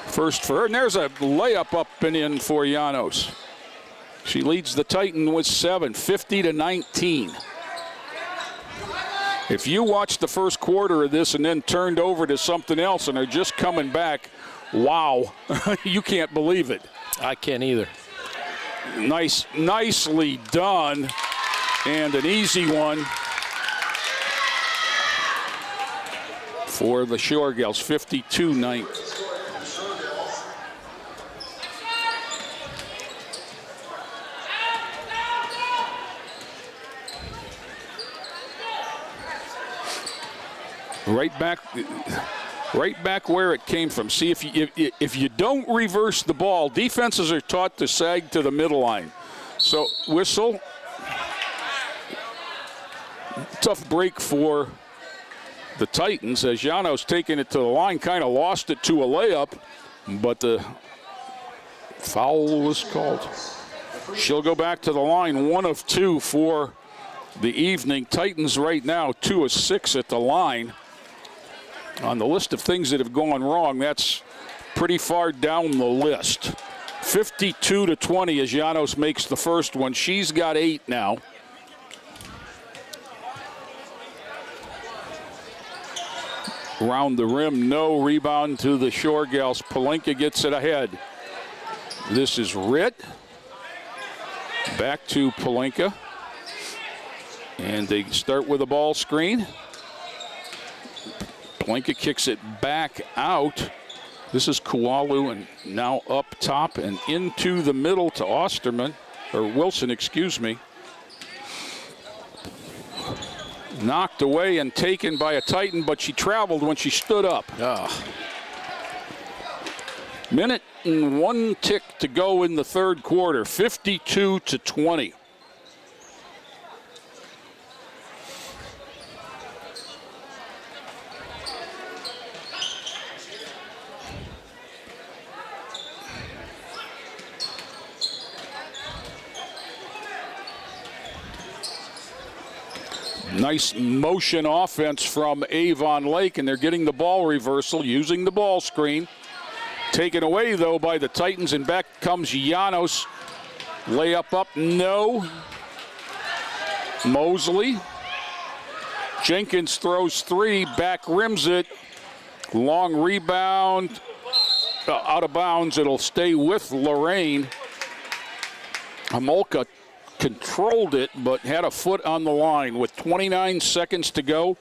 First for her, and there's a layup up and in for Llanos. She leads the Titan with 7, 50-19. If you watched the first quarter of this and then turned over to something else and are just coming back, wow, you can't believe it. I can't either. Nicely done, and an easy one for the Shore Gals, 52-9. Right back where it came from. See, if you don't reverse the ball, defenses are taught to sag to the middle line. So whistle. Tough break for the Titans as Llanos taking it to the line, kind of lost it to a layup, but the foul was called. She'll go back to the line, 1 of 2 for the evening. Titans right now 2 of 6 at the line. On the list of things that have gone wrong, that's pretty far down the list. 52-20 as Llanos makes the first one. She's got 8 now. Around the rim, no. Rebound to the Shore Gals. Palenka gets it ahead. This is Ritt. Back to Palenka. And they start with a ball screen. Palenka kicks it back out. This is Kualu, and now up top and into the middle to Osterman, or Wilson, excuse me. Knocked away and taken by a Titan, but she traveled when she stood up. Minute and 1 tick to go in the third quarter, 52-20. Nice motion offense from Avon Lake, and they're getting the ball reversal using the ball screen. Taken away, though, by the Titans, and back comes Llanos. Layup up, no. Mosley. Jenkins throws 3, back rims it. Long rebound, out of bounds. It'll stay with Lorain. Hamolka controlled it, but had a foot on the line with 29 seconds to go.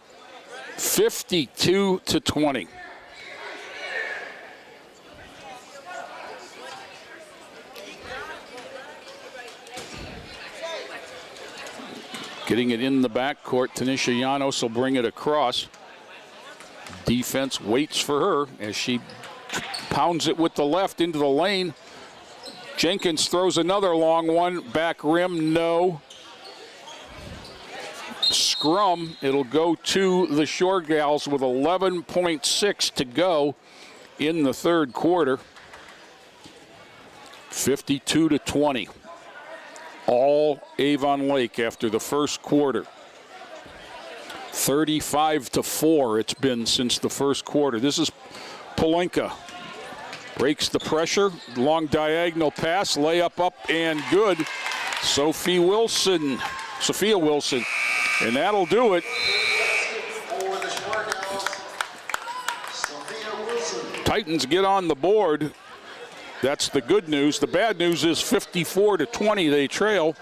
52-20. Getting it in the backcourt. Tanisha Llanos will bring it across. Defense waits for her as she pounds it with the left into the lane. Jenkins throws another long one. Back rim, no. Scrum, it'll go to the Shore Gals with 11.6 to go in the third quarter. 52-20. All Avon Lake after the first quarter. 35-4 it's been since the first quarter. This is Palenka. Breaks the pressure. Long diagonal pass. Layup up and good. Sophia Wilson. And that'll do it. Titans get on the board. That's the good news. The bad news is 54-20 they trail.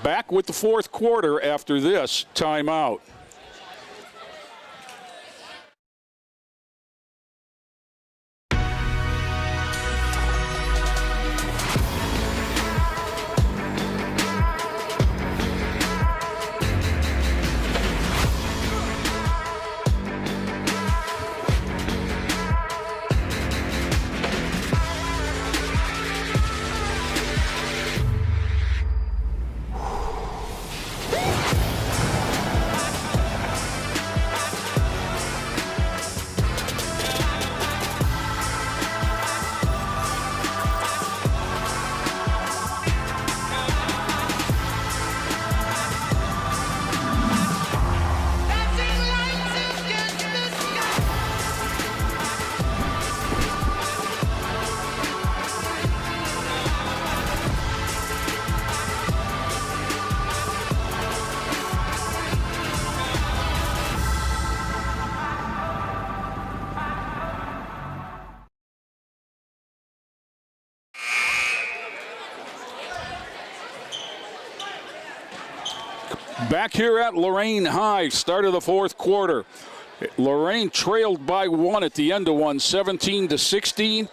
Back with the fourth quarter after this timeout. Back here at Lorain High, start of the fourth quarter. Lorain trailed by one at the end of one, 17-16,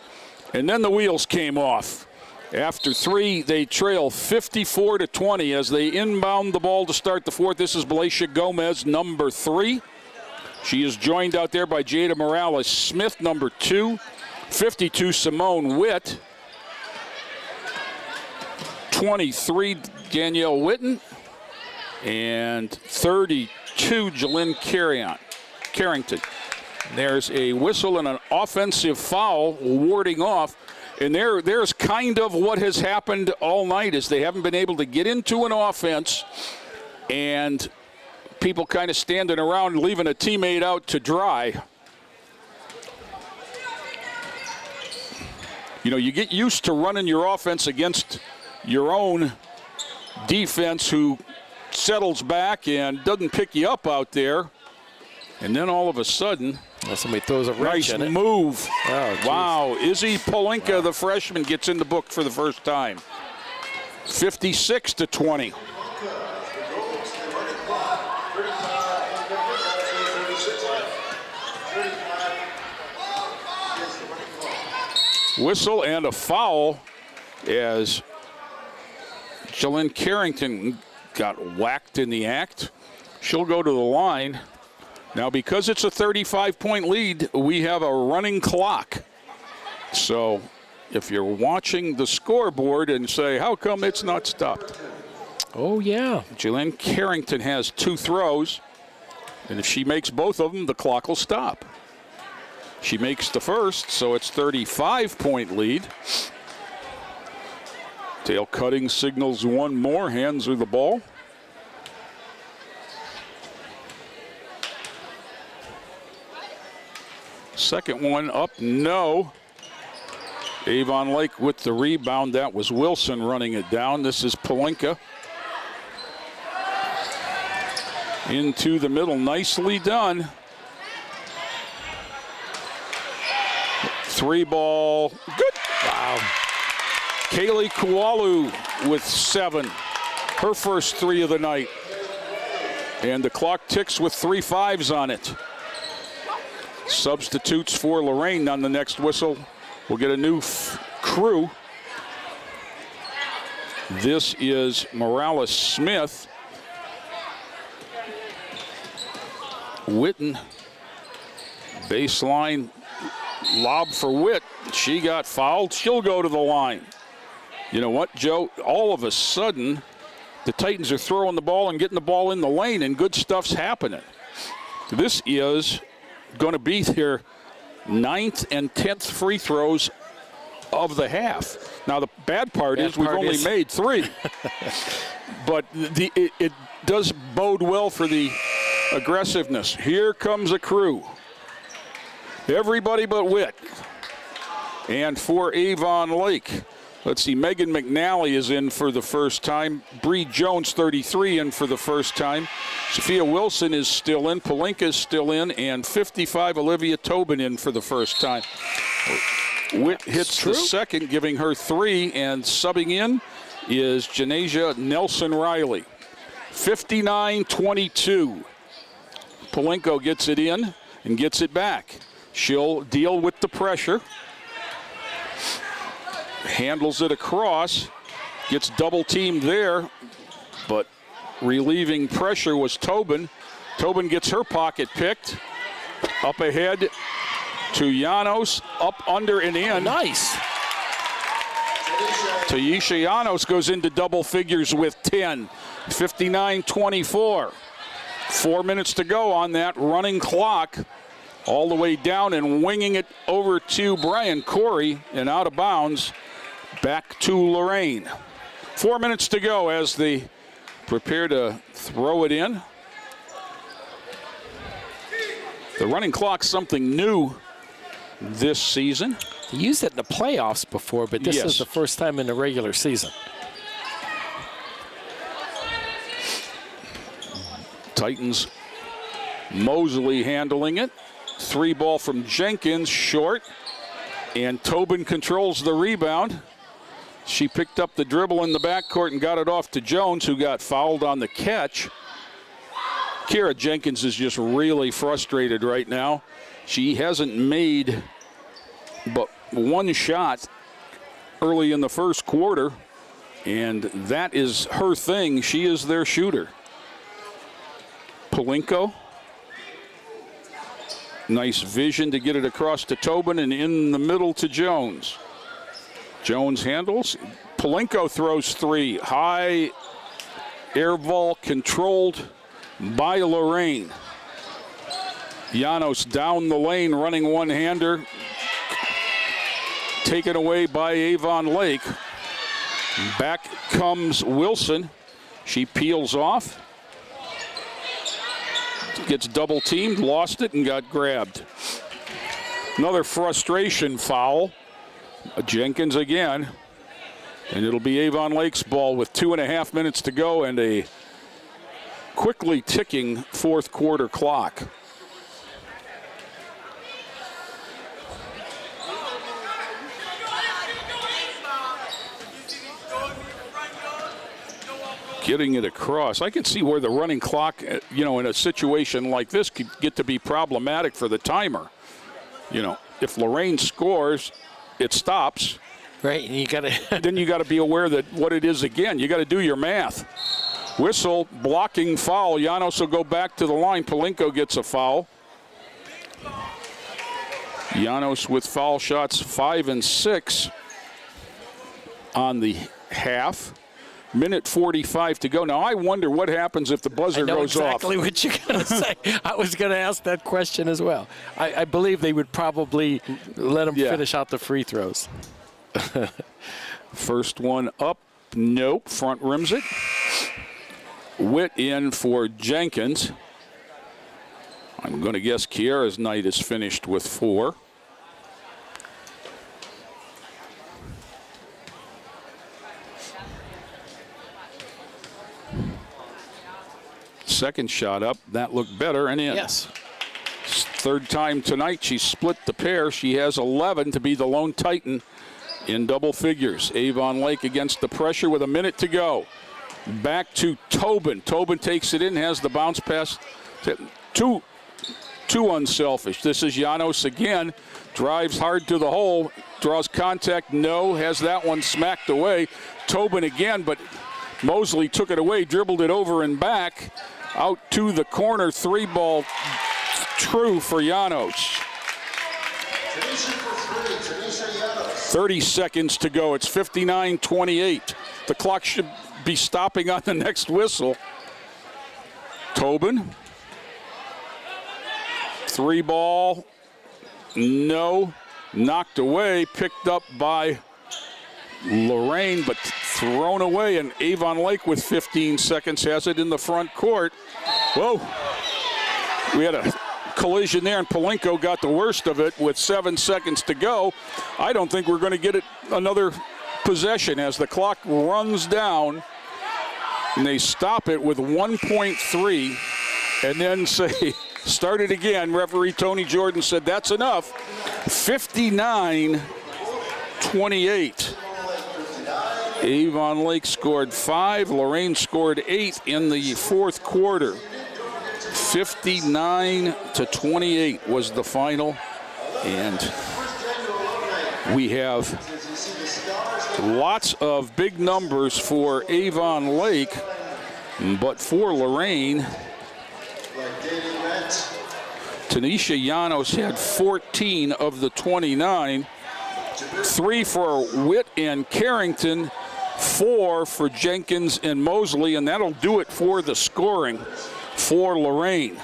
and then the wheels came off. After three, they trail 54-20 as they inbound the ball to start the fourth. This is Balaisha Gomez, number 3. She is joined out there by Jada Morales Smith, number 2. 52, Simone Witt. 23, Danielle Witten. And 32, Jalynn Carrington. There's a whistle and an offensive foul warding off. And there's kind of what has happened all night is they haven't been able to get into an offense and people kind of standing around leaving a teammate out to dry. You know, you get used to running your offense against your own defense who settles back and doesn't pick you up out there. And then all of a sudden, somebody throws a wrench in it. Nice move. Oh, wow. Izzy Palenka, the freshman, gets in the book for the first time. 56-20. Whistle and a foul as Jalynn Carrington got whacked in the act. She'll go to the line. Now, because it's a 35-point lead, we have a running clock. So if you're watching the scoreboard and say, how come it's not stopped? Oh, yeah. Jalynn Carrington has 2 throws, and if she makes both of them, the clock will stop. She makes the first, so it's 35-point lead. Tail cutting signals one more, hands her the ball. Second one up, no. Avon Lake with the rebound. That was Wilson running it down. This is Palenka. Into the middle, nicely done. 3 ball, good. Wow. Kaylee Kualu with 7. Her first 3 of the night. And the clock ticks with 3 5s on it. Substitutes for Lorain on the next whistle. We'll get a new crew. This is Morales Smith. Witten. Baseline lob for Witt. She got fouled. She'll go to the line. You know what, Joe? All of a sudden, the Titans are throwing the ball and getting the ball in the lane, and good stuff's happening. This is going to be their 9th and 10th free throws of the half. Now, the bad part is we've only made 3. But it does bode well for the aggressiveness. Here comes a crew. Everybody but Witt. And for Avon Lake, let's see, Megan McNally is in for the first time. Bree Jones, 33, in for the first time. Sophia Wilson is still in. Palinka is still in. And 55, Olivia Tobin in for the first time. Witt hits the second, giving her 3. And subbing in is Janasia Nelson-Riley. 59-22. Palinka gets it in and gets it back. She'll deal with the pressure. Handles it across. Gets double teamed there. But relieving pressure was Tobin. Tobin gets her pocket picked. Up ahead to Llanos. Up, under, and in. Nice. Taisha Llanos goes into double figures with 10. 59-24. 4 minutes to go on that running clock. All the way down and winging it over to Brian Corey and out of bounds. Back to Lorain. 4 minutes to go as they prepare to throw it in. The running clock's something new this season. They used it in the playoffs before, but this is the first time in the regular season. Titans, Mosley handling it. 3 ball from Jenkins, short. And Tobin controls the rebound. She picked up the dribble in the backcourt and got it off to Jones, who got fouled on the catch. Kira Jenkins is just really frustrated right now. She hasn't made but 1 shot early in the first quarter, and that is her thing. She is their shooter. Palinka. Nice vision to get it across to Tobin and in the middle to Jones. Jones handles. Palinka throws 3. High air ball controlled by Lorain. Llanos down the lane, running one-hander. Taken away by Avon Lake. Back comes Wilson. She peels off. Gets double teamed, lost it, and got grabbed. Another frustration foul. Jenkins again. And it'll be Avon Lake's ball with 2.5 minutes to go and a quickly ticking fourth quarter clock. Getting it across. I can see where the running clock, in a situation like this could get to be problematic for the timer. If Lorain scores, it stops. Right, and you got to. Then you got to be aware that what it is again. You got to do your math. Whistle, blocking foul. Llanos will go back to the line. Palinka gets a foul. Llanos with foul shots 5 and 6 on the half. Minute 45 to go. Now, I wonder what happens if the buzzer goes off. I know exactly what you're going to say. I was going to ask that question as well. I believe they would probably let them finish out the free throws. First one up. Nope. Front rims it. Witt in for Jenkins. I'm going to guess Kiara's night is finished with 4. Second shot up, that looked better and in. Yes. Third time tonight she split the pair. She has 11 to be the lone Titan in double figures. Avon Lake against the pressure with a minute to go. Back to Tobin. Tobin takes it in, has the bounce pass. Too unselfish. This is Llanos again. Drives hard to the hole. Draws contact, no. Has that one smacked away. Tobin again, but Mosley took it away, dribbled it over and back. Out to the corner, 3 ball true for Llanos. 30 seconds to go. It's 59-28. The clock should be stopping on the next whistle. Tobin. 3 ball. No. Knocked away. Picked up by Lorain, but thrown away. And Avon Lake with 15 seconds has it in the front court. Whoa. We had a collision there, and Palenko got the worst of it with 7 seconds to go. I don't think we're going to get it another possession as the clock runs down, and they stop it with 1.3 and then say, start it again. Referee Tony Jordan said that's enough. 59-28. Avon Lake scored 5. Lorain scored 8 in the fourth quarter. 59-28 was the final, and we have lots of big numbers for Avon Lake, but for Lorain, Tanisha Llanos had 14 of the 29, 3 for Witt and Carrington, 4 for Jenkins and Mosley, and that'll do it for the scoring for Lorain.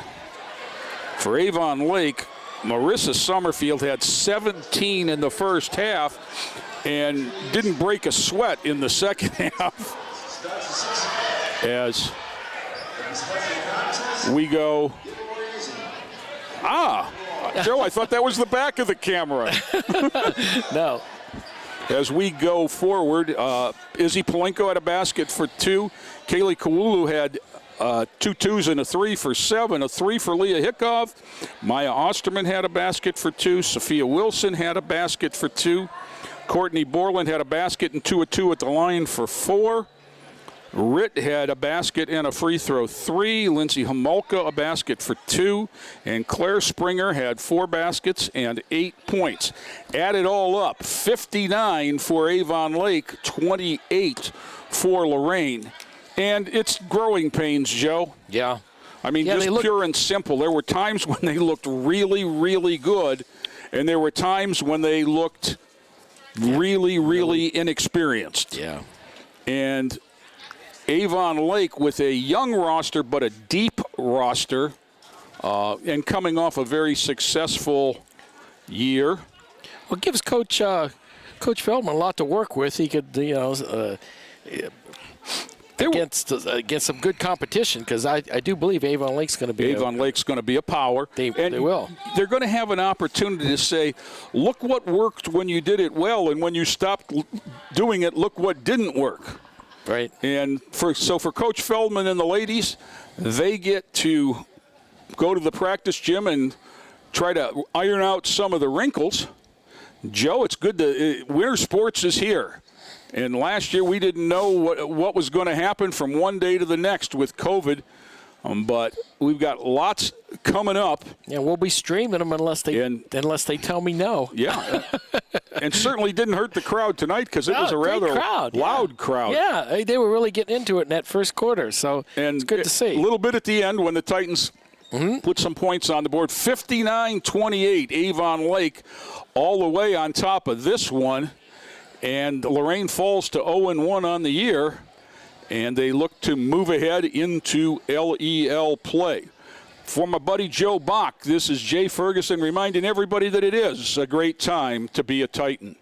For Avon Lake, Marissa Summerfield had 17 in the first half and didn't break a sweat in the second half. As we go, Joe, I thought that was the back of the camera. No. As we go forward, Izzy Palenko had a basket for 2. Kaylee Kawulu had 2 twos and a 3 for 7, a 3 for Leah Hickov. Maya Osterman had a basket for 2. Sophia Wilson had a basket for 2. Courtney Borland had a basket and 2 of 2 at the line for 4. Ritt had a basket and a free throw 3. Lindsay Homolka a basket for 2. And Claire Springer had 4 baskets and 8 points. Add it all up, 59 for Avon Lake, 28 for Lorain. And it's growing pains, Joe. Yeah. I mean, just pure and simple. There were times when they looked really, really good, and there were times when they looked really, really inexperienced. Yeah. And Avon Lake with a young roster but a deep roster and coming off a very successful year. Well, it gives Coach Feldman a lot to work with. He could, against some good competition, because I do believe Avon Lake's going to be Lake's going to be a power. They will. They're going to have an opportunity to say, look what worked when you did it well, and when you stopped doing it, look what didn't work. Right. And for Coach Feldman and the ladies, they get to go to the practice gym and try to iron out some of the wrinkles. Joe, it's good to winter sports is here. And last year we didn't know what was going to happen from one day to the next with COVID. But we've got lots coming up. Yeah, we'll be streaming them unless they tell me no. Yeah. And certainly didn't hurt the crowd tonight, because it was a rather loud crowd. Yeah, they were really getting into it in that first quarter, so it's good to see. A little bit at the end when the Titans put some points on the board. 59-28, Avon Lake all the way on top of this one. And Lorain falls to 0-1 on the year, and they look to move ahead into LEL play. For my buddy Joe Bach, this is Jay Ferguson reminding everybody that it is a great time to be a Titan.